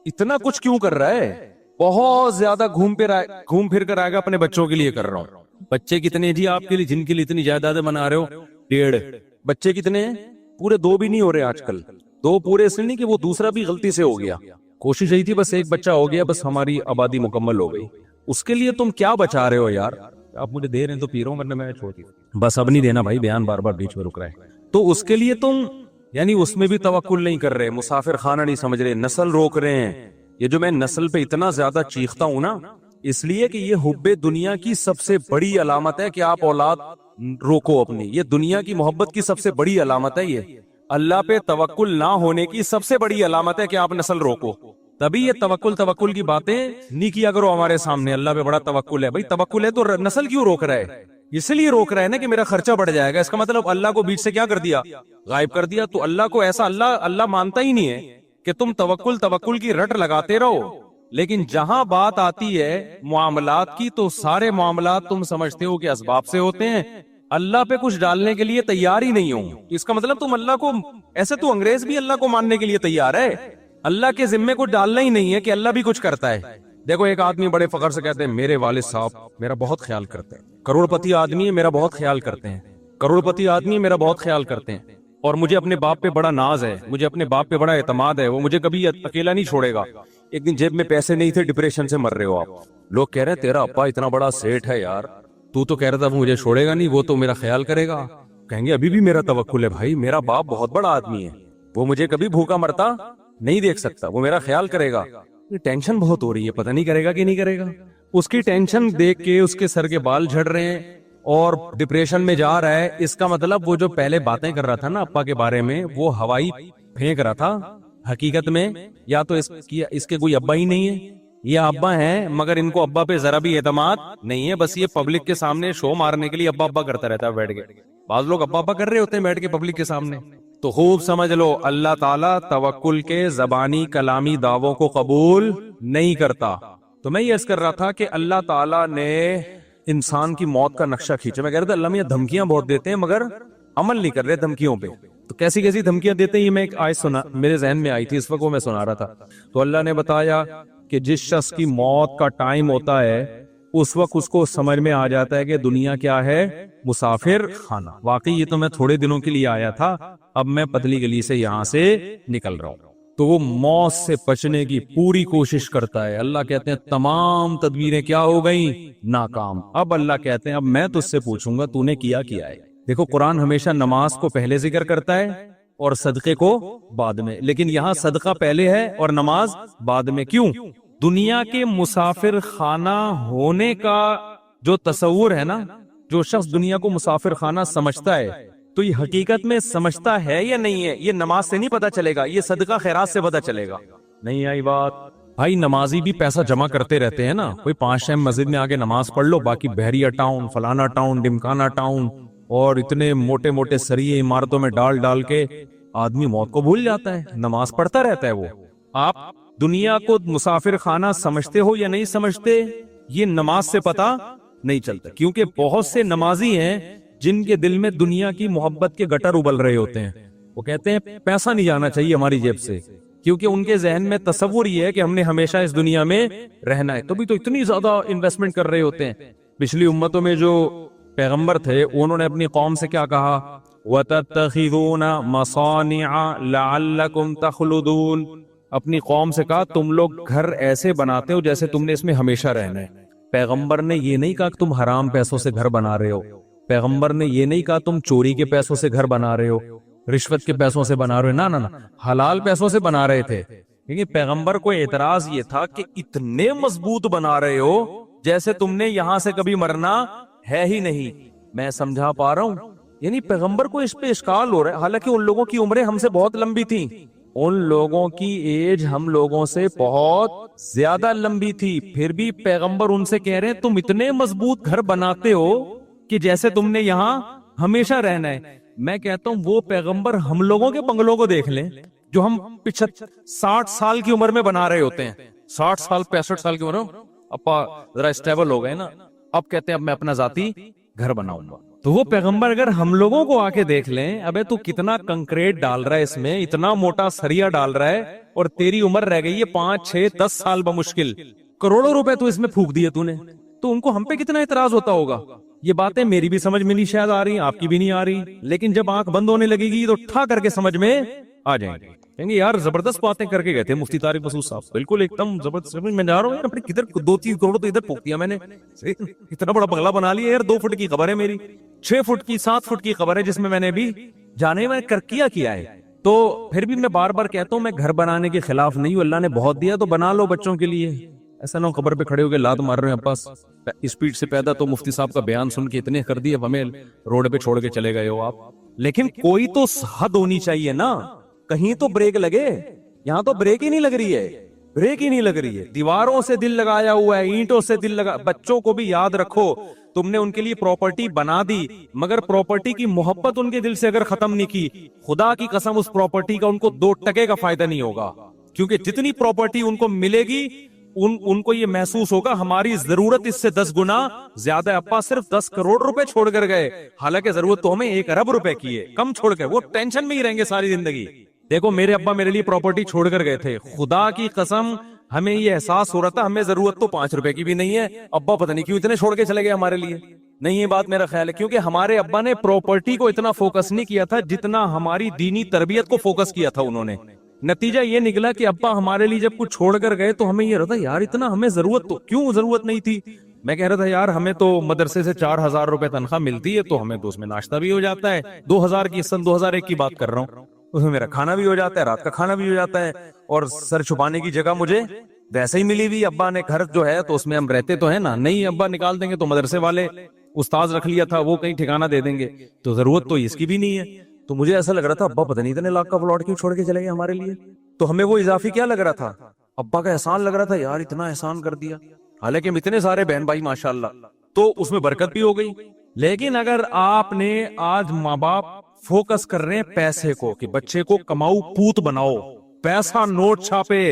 B: اتنا کچھ کیوں کر رہا ہے؟ بہت زیادہ گھوم پھر کر آئے گا, اپنے بچوں کے لیے کر رہا ہوں. بچے کتنے جی آپ کے لیے جن کے لیے اتنی جائیدادیں بنا رہے ہو؟ 1.5 بچے کتنے ہیں؟ پورے 2 بھی نہیں ہو رہے آج کل. 2 پورے اس لیے نہیں کہ وہ دوسرا بھی غلطی سے ہو گیا, کوشش یہی تھی بس ایک بچہ ہو گیا, بس ہماری آبادی مکمل ہو گئی. اس کے لیے تم کیا بچا رہے ہو یار؟ آپ مجھے دے رہے ہیں تو پی رہا ہوں, ورنہ میں چھوڑ دیا. بس اب نہیں دینا بھائی, بیان بار بار بیچ میں رک رہا ہے. تو اس کے لیے تم یعنی اس میں بھی توکل نہیں کر رہے, مسافر خانہ نہیں سمجھ رہے, نسل روک رہے ہیں. یہ جو میں نسل پہ اتنا زیادہ چیختا ہوں نا, اس لیے کہ یہ حب دنیا کی سب سے بڑی علامت ہے کہ آپ اولاد روکو اپنی. یہ دنیا کی محبت کی سب سے بڑی علامت ہے. یہ اللہ پہ توکل نہ ہونے کی سب سے بڑی علامت ہے کہ آپ نسل روکو. تبھی یہ توکل کی باتیں نہیں کیا کرو ہمارے سامنے. اللہ پہ بڑا توکل ہے, بھائی توکل ہے تو نسل کیوں روک رہا ہے؟ اس لیے روک رہا ہے نا کہ میرا خرچہ بڑھ جائے گا. اس کا مطلب اللہ کو بیچ سے کیا کر دیا؟ غائب کر دیا. تو اللہ کو ایسا اللہ مانتا ہی نہیں ہے کہ تم توکل کی رٹ لگاتے رہو. لیکن جہاں بات آتی ہے معاملات کی تو سارے معاملات تم سمجھتے ہو کہ اسباب سے ہوتے ہیں, اللہ پہ کچھ ڈالنے کے لیے تیار ہی نہیں ہو. اس کا مطلب تم اللہ کو ایسے, تو انگریز بھی اللہ کو ماننے کے لیے تیار ہے, اللہ کے ذمے کو ڈالنا ہی نہیں ہے کہ اللہ بھی کچھ کرتا ہے. دیکھو ایک آدمی بڑے فخر سے کہتے ہیں میرے والد صاحب میرا بہت خیال کرتے ہیں, کروڑپتی آدمی ہے میرا بہت خیال کرتے ہیں, کروڑپتی آدمی ہے میرا بہت خیال کرتے ہیں, اور مجھے اپنے باپ پہ بڑا ناز ہے, مجھے اپنے باپ پہ بڑا اعتماد ہے, وہ مجھے کبھی اکیلا نہیں چھوڑے گا. ایک دن جیب میں پیسے نہیں تھے, ڈپریشن سے مر رہے ہو آپ, لوگ کہہ رہے ہیں تیرا ابا اتنا بڑا سیٹ ہے یار, تو کہہ رہا تھا وہ مجھے چھوڑے گا نہیں, وہ تو میرا خیال کرے گا. کہیں گے ابھی بھی میرا توکل ہے بھائی, میرا باپ بہت بڑا آدمی ہے, وہ مجھے کبھی بھوکا مرتا نہیں دیکھ سکتا, وہ میرا خیال کرے گا. ٹینشن بہت ہو رہی ہے, پتہ نہیں کرے گا کہ نہیں کرے گا. اس کی ٹینشن دیکھ کے اس کے سر کے بال جھڑ رہے ہیں اور ڈپریشن میں جا رہا ہے. اس کا مطلب وہ جو پہلے باتیں کر رہا تھا نا ابا کے بارے میں, وہ ہوائی پھینک رہا تھا. حقیقت میں یا تو اس کے کوئی ابا ہی نہیں ہے, یہ ابا ہیں مگر ان کو ابا پہ ذرا بھی اعتماد نہیں ہے. بس یہ پبلک کے سامنے شو مارنے کے لیے ابا ابا کرتا رہتا ہے بیٹھ کے. بعض لوگ ابا ابا کر رہے ہوتے ہیں بیٹھ کے پبلک کے سامنے. تو خوب سمجھ لو اللہ تعالیٰ توکل کے زبانی کلامی دعووں کو قبول نہیں کرتا. تو میں یہ عرض کر رہا تھا کہ اللہ تعالیٰ نے انسان کی موت کا نقشہ کھینچا. میں کہہ رہا تھا اللہ میاں دھمکیاں بہت دیتے ہیں مگر عمل نہیں کر رہے دھمکیوں پہ. تو کیسی کیسی دھمکیاں دیتے ہیں یہ میں ایک آیت سنا, میرے ذہن میں آئی تھی اس وقت, وہ میں سنا رہا تھا. تو اللہ نے بتایا کہ جس شخص کی موت کا ٹائم ہوتا ہے اس وقت اس کو سمجھ میں آ جاتا ہے کہ دنیا کیا ہے, مسافر خانہ. واقعی یہ تو میں تھوڑے دنوں کے لیے آیا تھا, اب میں پتلی گلی سے یہاں سے نکل رہا ہوں. تو وہ موت سے بچنے کی پوری کوشش کرتا ہے. اللہ کہتے ہیں تمام تدبیریں کیا ہو گئیں, ناکام. اب اللہ کہتے ہیں اب میں تجھ سے پوچھوں گا تو نے کیا ہے. دیکھو قرآن ہمیشہ نماز کو پہلے ذکر کرتا ہے اور صدقے کو بعد میں, لیکن یہاں صدقہ پہلے ہے اور نماز بعد میں. کیوں؟ دنیا کے مسافر خانہ ہونے کا جو تصور ہے نا, جو شخص دنیا کو مسافر خانہ سمجھتا ہے تو یہ حقیقت میں سمجھتا ہے یا نہیں ہے, یہ نماز سے نہیں پتا چلے گا, یہ صدقہ خیرات سے پتا چلے گا. نہیں آئی بات؟ بھائی نمازی بھی پیسہ جمع کرتے رہتے ہیں نا, کوئی 5 ٹائم مسجد میں آگے نماز پڑھ لو, باقی بحریہ ٹاؤن, فلانا ٹاؤن, ڈمکانا ٹاؤن, اور اتنے موٹے موٹے سریے عمارتوں میں ڈال ڈال کے آدمی موت کو بھول جاتا ہے, نماز پڑھتا رہتا ہے وہ. آپ دنیا کو مسافر خانہ سمجھتے ہو یا نہیں سمجھتے, یہ نماز سے پتا نہیں چلتا, کیونکہ بہت سے نمازی ہیں جن کے دل میں دنیا کی محبت کے گٹر ابل رہے ہوتے ہیں. وہ کہتے ہیں پیسہ نہیں جانا چاہیے ہماری جیب سے, کیونکہ ان کے ذہن میں تصور یہ ہے کہ ہم نے ہمیشہ اس دنیا میں رہنا ہے, تبھی تو اتنی زیادہ انویسٹمنٹ کر رہے ہوتے ہیں. پچھلی امتوں میں جو پیغمبر تھے انہوں نے اپنی قوم سے کیا کہا, وَتَتَّخِذُونَ مَصَانِعَ لَعَلَّكُمْ تَخْلُدُونَ, اپنی قوم سے کہا تم لوگ گھر ایسے بناتے ہو جیسے تم نے اس میں ہمیشہ رہنا ہے. پیغمبر نے یہ نہیں کہا کہ تم حرام پیسوں سے گھر بنا رہے ہو, پیغمبر نے یہ نہیں کہا تم چوری کے پیسوں سے گھر بنا رہے ہو, رشوت کے پیسوں سے بنا رہے ہو, نہ حلال پیسوں سے بنا رہے تھے. کیونکہ پیغمبر کو اعتراض یہ تھا کہ اتنے مضبوط بنا رہے ہو جیسے تم نے یہاں سے کبھی مرنا ہے ہی نہیں. میں سمجھا پا رہا ہوں, یعنی پیغمبر کو اس پہ اشکال ہو رہا ہے, حالانکہ ان لوگوں کی عمریں ہم سے بہت لمبی تھیں, ان لوگوں کی ایج ہم لوگوں سے بہت زیادہ لمبی تھی, پھر بھی پیغمبر ان سے کہہ رہے ہیں تم اتنے مضبوط گھر بناتے ہو کہ جیسے تم نے یہاں ہمیشہ رہنا ہے. میں کہتا ہوں وہ پیغمبر ہم لوگوں کے بنگلوں کو دیکھ لیں جو ہم 60 سال کی عمر میں بنا رہے ہوتے ہیں, 60 سال 65 سال کی عمر میں اپا ذرا اسٹیبل ہو گئے نا, اب کہتے ہیں اب میں اپنا ذاتی گھر بناؤں گا. تو وہ پیغمبر اگر ہم لوگوں کو آ کے دیکھ لیں, ابے تو کتنا کنکریٹ ڈال رہا ہے اس میں, اتنا موٹا سریا ڈال رہا ہے, اور تیری عمر رہ گئی ہے 5 6 10 سال بمشکل, کروڑوں روپے تو اس میں پھونک دیے تو نے, تو ان کو ہم پہ کتنا اعتراض ہوتا ہوگا. یہ باتیں میری بھی سمجھ میں نہیں شاید آ رہی, آپ کی بھی نہیں آ رہی, لیکن جب آنکھ بند ہونے لگے گی تو ٹھا کر کے سمجھ میں آ جائیں گے. کہیں گے یار زبردست باتیں کر کے گئے تھے مفتی طارق مسعود صاحب, بالکل ایک دم زبردست. میں جا رہا ہوں یار اپنے کدھر 2-3 کروڑ تو ادھر پھونک دیا میں نے, اتنا بڑا بنگلہ بنا لیا یار, 2 فٹ کی خبر ہے میری, 6 فٹ کی 7 فٹ کی خبر ہے جس میں نے بھی جانے میں کیا ہے. تو پھر بھی میں بار بار کہتا ہوں میں گھر بنانے کے خلاف نہیں ہوں, اللہ نے بہت دیا تو بنا لو بچوں کے لیے. ایسا نہ ہو خبر پہ کھڑے ہو کے لات مار رہے ہیں عباس, اسپیڈ سے پیدا تو مفتی صاحب کا بیان سن کے اتنے کر دیے, اب ہمیں روڈ پہ چھوڑ کے چلے گئے ہو آپ. لیکن کوئی تو حد ہونی چاہیے نا, کہیں تو بریک لگے. یہاں تو بریک ہی نہیں لگ رہی ہے, بریک ہی نہیں لگ رہی ہے. دیواروں سے دل لگایا ہوا ہے, اینٹوں سے دل لگا. بچوں کو بھی یاد رکھو تم نے ان کے لیے پراپرٹی بنا دی, مگر پراپرٹی کی محبت ان کے دل سے اگر ختم نہیں کی, خدا کی قسم اس پراپرٹی کا ان کو 2 ٹکے کا فائدہ نہیں ہوگا. کیونکہ جتنی پراپرٹی ان کو ملے گی ان کو یہ محسوس ہوگا ہماری ضرورت اس سے 10 گنا زیادہ ہے. ابا صرف 10 کروڑ روپے چھوڑ کر گئے, حالانکہ ضرورت تو ہمیں 1 ارب روپے کی ہے, کم چھوڑ کر. وہ ٹینشن میں ہی رہیں گے ساری زندگی. دیکھو میرے ابا میرے لیے پراپرٹی چھوڑ کر گئے تھے, خدا کی قسم ہمیں یہ احساس ہو رہا تھا ہمیں ضرورت تو 5 روپے کی بھی نہیں ہے, ابا پتہ نہیں کیوں اتنے چھوڑ کے چلے گئے ہمارے لیے. نہیں, یہ بات میرا خیال ہے کیونکہ ہمارے ابا نے پراپرٹی کو اتنا فوکس نہیں کیا تھا جتنا ہماری دینی تربیت کو فوکس کیا تھا انہوں نے. نتیجہ یہ نکلا کہ ابا ہمارے لیے جب کچھ چھوڑ کر گئے تو ہمیں یہ رہتا یار اتنا ہمیں ضرورت تو کیوں ضرورت نہیں تھی. میں کہہ رہا تھا یار ہمیں تو مدرسے سے 4000 روپے تنخواہ ملتی ہے, تو ہمیں تو اس میں ناشتہ بھی ہو جاتا ہے. 2000 کی سن 2001 کی بات کر رہا ہوں, اس میں میرا کھانا بھی ہو جاتا ہے, رات کا کھانا بھی ہو جاتا ہے, اور سر چھپانے کی جگہ مجھے ویسے ہی ملی ہوئی. ابا نے گھر جو ہے تو اس میں ہم رہتے تو ہیں نا, نہیں ابا نکال دیں گے تو مدرسے والے استاذ رکھ لیا تھا, وہ کہیں ٹھکانہ دے دیں گے, تو ضرورت تو اس کی بھی نہیں ہے. تو مجھے ایسا لگ رہا تھا ابا پتہ نہیں اتنے لاکھ کا پلاٹ کیوں چھوڑ کے چلے گئے ہمارے لیے. تو ہمیں وہ اضافی کیا لگ رہا تھا, ابا کا احسان لگ رہا تھا, یار اتنا احسان کر دیا. حالانکہ ہم اتنے سارے بہن بھائی ماشاءاللہ, تو اس میں برکت بھی ہو گئی. لیکن اگر آپ نے آج ماں باپ فوکس کر رہے ہیں پیسے کو کہ بچے کو کماؤ پوت بناؤ, پیسہ نوٹ چھاپے,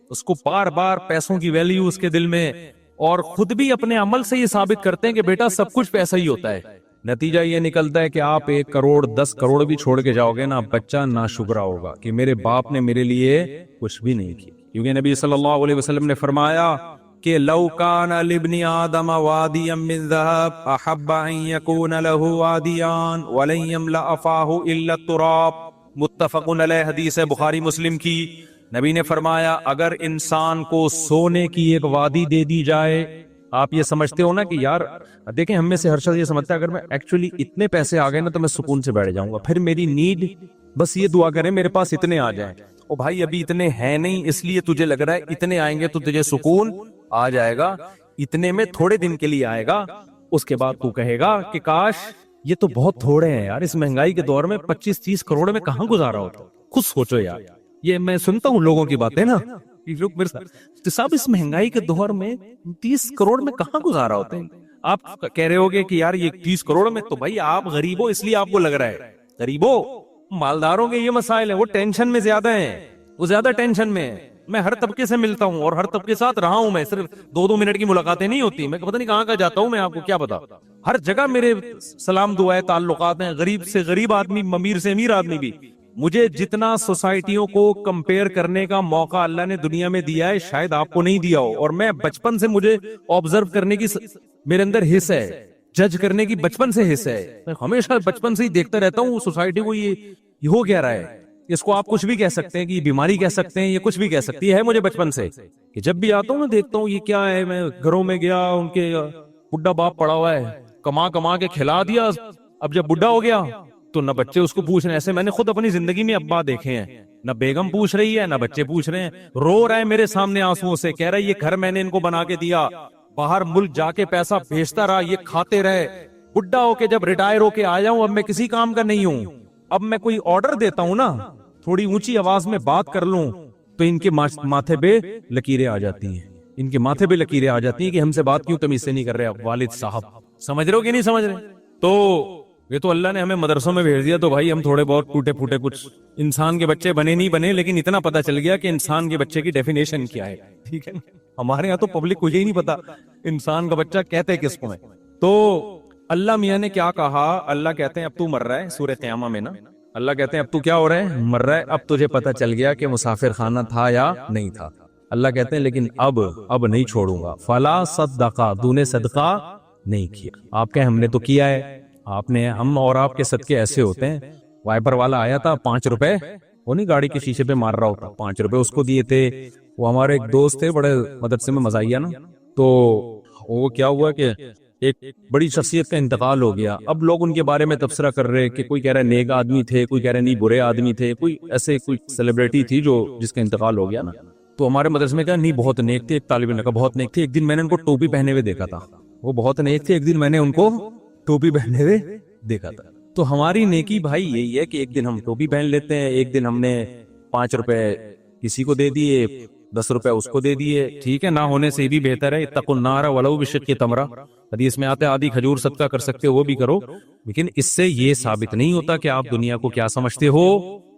B: اس کو بار بار پیسوں کی ویلیو اس کے دل میں, اور خود بھی اپنے عمل سے یہ ثابت کرتے ہیں کہ بیٹا سب کچھ پیسہ ہی ہوتا ہے. نتیجہ یہ نکلتا ہے کہ آپ 1 کروڑ 10 کروڑ بھی چھوڑ کے جاؤ گے نا, بچہ ناشکرا ہوگا کہ میرے باپ نے میرے لیے کچھ بھی نہیں کیا. کیونکہ نبی صلی اللہ علیہ وسلم نے فرمایا کہ لو کان لابن آدم وادیا من ذهب احب ان يكون له وادیان ولن يملأ فاه الا التراب. متفق علیہ, حدیث ہے بخاری مسلم کی. نبی نے فرمایا اگر انسان کو سونے کی ایک وادی دے دی جائے, آپ یہ سمجھتے ہو نا کہ یار دیکھیں ہم میں سے ہر شخص یہ سمجھتا ہے اگر میں ایکچولی اتنے پیسے آ گئے نا تو میں سکون سے بیٹھ جاؤں گا, پھر میری نیڈ بس یہ دعا کریں میرے پاس اتنے آ جائیں. او بھائی ابھی اتنے ہیں نہیں, اس لیے تجھے لگ رہا ہے اتنے آئیں گے تو تجھے سکون آ جائے گا. اتنے میں تھوڑے دن کے لیے آئے گا, اس کے بعد تو کہے گا کہ کاش یہ تو بہت تھوڑے ہیں یار, اس مہنگائی کے دور میں 25-30 کروڑ میں کہاں گزارا ہوتا. خود سوچو یار, یہ میں سنتا ہوں لوگوں کی باتیں نا, لوگ میرے ساتھ صاحب اس مہنگائی کے دور میں 30 کروڑ میں کہاں گزارا ہوتے ہیں. آپ کہہ رہے ہوگے کہ یار یہ 30 کروڑ میں، تو بھائی آپ غریب ہو اس لیے آپ کو لگ رہا ہے غریب ہو. مالداروں کے یہ مسائل ہیں، وہ ٹینشن میں زیادہ ہیں، وہ زیادہ ٹینشن میں ہیں. میں ہر طبقے سے ملتا ہوں اور ہر طبقے کے ساتھ رہا ہوں. میں صرف 2 منٹ کی ملاقاتیں نہیں ہوتی، میں پتہ نہیں کہاں کا جاتا ہوں، میں آپ کو کیا پتا. ہر جگہ میرے سلام دعائیں تعلقات ہیں، غریب سے غریب آدمی، امیر سے امیر آدمی بھی. مجھے جتنا سوسائٹیوں کو کمپیئر کرنے کا موقع اللہ نے دنیا میں دیا ہے شاید آپ کو نہیں دیا ہو. اور میں بچپن سے مجھے آبزرو کرنے کی میرے اندر حص ہے، جج کرنے کی بچپن سے حص ہے. میں ہمیشہ بچپن سے ہی دیکھتا رہتا ہوں سوسائٹی کو یہ ہو کیا رہا ہے. اس کو آپ کچھ بھی کہہ سکتے ہیں کہ یہ بیماری کہہ سکتے ہیں، یہ کچھ بھی کہہ سکتی ہے. مجھے بچپن سے کہ جب بھی آتا ہوں میں دیکھتا ہوں یہ کیا ہے. میں گھروں میں گیا، ان کے بڈھا باپ پڑا ہوا ہے، کما کے کھلا دیا. اب جب بڈھا ہو گیا تو نہ بچے اس کو پوچھ رہے ہیں. ایسے میں نے خود اپنی زندگی میں ابا دیکھے ہیں، نہ بیگم پوچھ رہی ہے نہ بچے پوچھ رہے ہیں. رو رہا ہے میرے سامنے آنسوؤں سے، کہہ رہا ہے یہ گھر میں نے ان کو بنا کے دیا، باہر ملک جا کے پیسہ بھیجتا رہا، یہ کھاتے رہے. بڈھا ہو کے جب ریٹائر ہو کے آیا ہوں اب میں کسی کام کا نہیں ہوں. اب میں کوئی آرڈر دیتا ہوں نا، تھوڑی اونچی آواز میں بات کر لوں تو ان کے ماتھے پہ لکیریں آ جاتی ہیں. ان کے ماتھے پہ لکیریں آ جاتی ہیں کہ ہم سے بات کیوں تمیز سے نہیں کر رہے والد صاحب. سمجھ رہے ہو کہ نہیں سمجھ رہے؟ تو یہ تو اللہ نے ہمیں مدرسوں میں بھیج دیا تو بھائی ہم تھوڑے بہت ٹوٹے پھوٹے کچھ انسان کے بچے بنے نہیں بنے، لیکن اتنا پتا چل گیا کہ انسان کے بچے کی ڈیفینیشن کیا ہے. ٹھیک ہے، ہمارے یہاں تو پبلک کو یہی نہیں پتا انسان کا بچہ کہتے کس کو ہے. تو اللہ میاں نے کیا کہا؟ اللہ کہتے ہیں اب تو مر رہا ہے. سورہ قیامہ میں نا اللہ کہتے ہیں اب تو کیا ہو رہا ہے؟ مر رہا ہے. اب تجھے پتا چل گیا کہ مسافر خانہ تھا یا نہیں تھا. اللہ کہتے ہیں لیکن اب نہیں چھوڑوں گا. فلا صدقہ، تو نے صدقہ نہیں کیا. آپ کہیں ہم نے تو کیا ہے. آپ نے، ہم اور آپ کے صدقے ایسے ہوتے ہیں. وائپر والا آیا تھا 5 روپے، وہ نہیں گاڑی کے شیشے پہ مار رہا ہوتا، 5 روپے اس کو دیے تھے. وہ ہمارے ایک دوست تھے بڑے مدرسے میں مزاحیہ نا، تو وہ کیا ہوا کہ ایک بڑی شخصیت کا انتقال ہو گیا. اب لوگ ان کے بارے میں تبصرہ کر رہے کہ کوئی کہہ رہا ہے نیک آدمی تھے، کوئی کہہ رہا ہے نہیں برے آدمی تھے، کوئی ایسے کوئی سیلیبریٹی تھی جس کا انتقال ہو گیا نا. تو ہمارے مدرسے میں کہا نہیں بہت نیک تھے. ایک طالب علم کا بہت نیک تھے. ایک دن میں نے ان کو ٹوپی پہنے ہوئے دیکھا تھا. وہ بہت نیک تھے، ایک دن میں نے ان کو ٹوپی پہنے ہوئے دیکھا تھا. تو ہماری نیکی بھائی یہی ہے کہ ایک دن ہم ٹوپی پہن لیتے ہیں، ایک دن ہم نے 5 روپے کسی کو دے دیے، 10 روپے اس کو دے دیے. ٹھیک ہے، نہ ہونے سے بھی بہتر ہے. اتقوا النار ولو بشق تمرہ، حدیث میں آتے آدھی کھجور صدقہ کر سکتے ہو وہ بھی کرو. لیکن اس سے یہ ثابت نہیں ہوتا کہ آپ دنیا کو کیا سمجھتے ہو،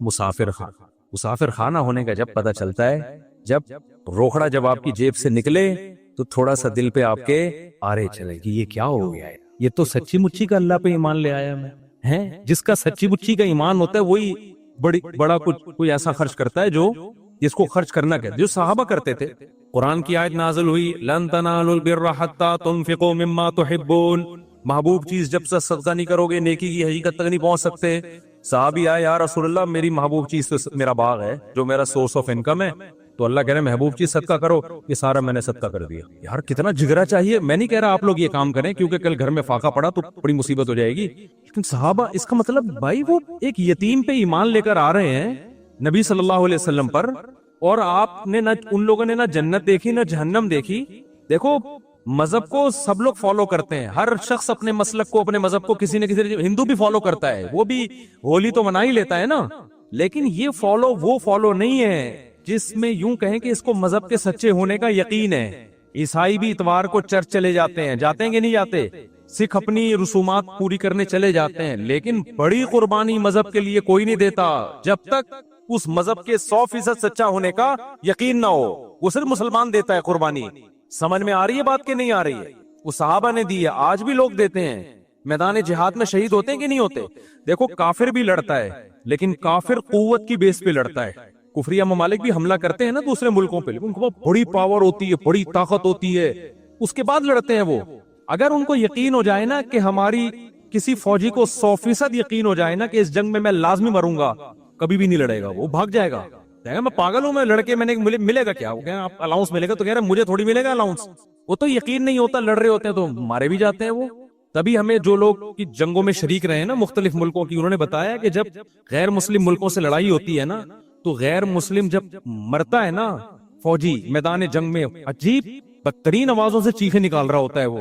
B: مسافر خانہ. مسافر خانہ ہونے کا جب پتہ چلتا ہے، جب روکڑا جب آپ کی جیب سے نکلے تو تھوڑا سا دل پہ آپ کے آرے چلے کہ یہ کیا ہو گیا ہے. یہ تو سچی مچی کا اللہ پہ ایمان لے آیا میں ہے. جس کا سچی مچی کا ایمان ہوتا ہے وہی بڑا کوئی ایسا خرچ کرتا ہے جو جس کو خرچ کرنا کہتے، جو صحابہ کرتے تھے. قرآن کی آیت نازل ہوئی لن تنالوا البر حتى تنفقوا مما تحبون. محبوب چیز جب سے صدقہ نہیں کرو گے نیکی کی حقیقت تک نہیں پہنچ سکتے. صحابی آئے یا رسول اللہ میری محبوب چیز تو میرا باغ ہے جو میرا سورس آف انکم ہے. تو اللہ کہہ رہے ہیں محبوب چیز صدقہ کرو. یہ سارا میں نے صدقہ کر دیا. یار کتنا جگرا چاہیے. میں نہیں کہہ رہا آپ لوگ یہ کام کریں کیونکہ کل گھر میں فاقہ پڑا تو بڑی مصیبت ہو جائے گی، لیکن صحابہ اس کا مطلب بھائی وہ ایک یتیم پہ ایمان لے کر آ رہے ہیں نبی صلی اللہ علیہ وسلم پر، اور آپ نے نہ ان لوگوں نے نہ جنت دیکھی نہ جہنم دیکھی. دیکھو مذہب کو سب لوگ فالو کرتے ہیں، ہر شخص اپنے مسلک کو اپنے مذہب کو کسی نہ کسی، ہندو بھی فالو کرتا ہے، وہ بھی ہولی تو منا ہی لیتا ہے نا، لیکن یہ وہ فالو نہیں ہے جس میں یوں کہیں کہ اس کو مذہب کے سچے ہونے کا یقین ہے. عیسائی بھی اتوار کو چرچ چلے جاتے ہیں کہ نہیں جاتے. سکھ اپنی رسومات پوری کرنے چلے جاتے ہیں، لیکن بڑی قربانی مذہب کے لیے کوئی نہیں دیتا جب تک اس مذہب کے 100% سچا ہونے کا یقین نہ ہو. وہ صرف مسلمان دیتا ہے قربانی. سمجھ میں آ رہی ہے بات کہ نہیں آ رہی ہے؟ وہ صحابہ نے دی ہے، آج بھی لوگ دیتے ہیں. میدان جہاد میں شہید ہوتے ہیں کہ نہیں ہوتے؟ دیکھو کافر بھی لڑتا ہے، لیکن کافر قوت کی بیس پہ لڑتا ہے. کفریہ ممالک بھی حملہ کرتے ہیں نا دوسرے ملکوں پہ، لیکن ان کو بڑی پاور ہوتی ہے، بڑی طاقت ہوتی ہے، اس کے بعد لڑتے ہیں وہ. اگر ان کو یقین ہو جائے نا کہ ہماری کسی فوجی کو 100% یقین ہو جائے نا کہ اس جنگ میں میں لازمی مروں گا، کبھی بھی نہیں لڑے گا، وہ بھاگ جائے گا. میں پاگل ہوں، میں لڑکے میں نے ملے گا کیا؟ وہ کہیں آپ الاؤنس ملے گا، تو کہہ رہے مجھے تھوڑی ملے گا الاؤنس. وہ تو یقین نہیں ہوتا، لڑ رہے ہوتے ہیں تو مارے بھی جاتے ہیں وہ. تبھی ہمیں جو لوگ کی جنگوں میں شریک رہے ہیں نا مختلف ملکوں کی، انہوں نے بتایا کہ جب غیر مسلم ملکوں سے لڑائی ہوتی ہے نا تو غیر مسلم جب مرتا ہے نا فوجی میدان جنگ میں، عجیب بدترین آوازوں سے چیخیں نکال رہا ہوتا ہے وہ،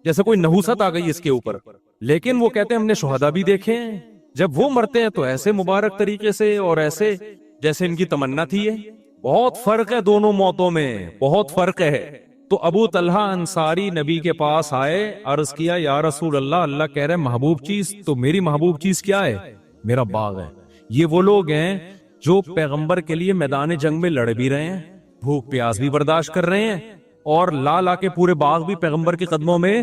B: جیسے کوئی نحوست آ گئی اس کے اوپر. لیکن وہ کہتے ہیں ہم نے شہداء بھی دیکھے ہیں، جب وہ مرتے ہیں تو ایسے مبارک طریقے سے اور ایسے جیسے ان کی تمنا تھی ہے. بہت فرق ہے دونوں موتوں میں، بہت فرق ہے. تو ابو طلحہ انصاری نبی کے پاس آئے، عرض کیا یا رسول اللہ، اللہ کہہ رہے محبوب چیز، تو میری محبوب چیز کیا ہے؟ میرا باغ ہے۔ یہ وہ لوگ ہیں جو پیغمبر کے لیے میدان جنگ میں لڑ بھی رہے ہیں، بھوک پیاس بھی برداشت کر رہے ہیں، اور لا کے پورے باغ بھی پیغمبر کے قدموں میں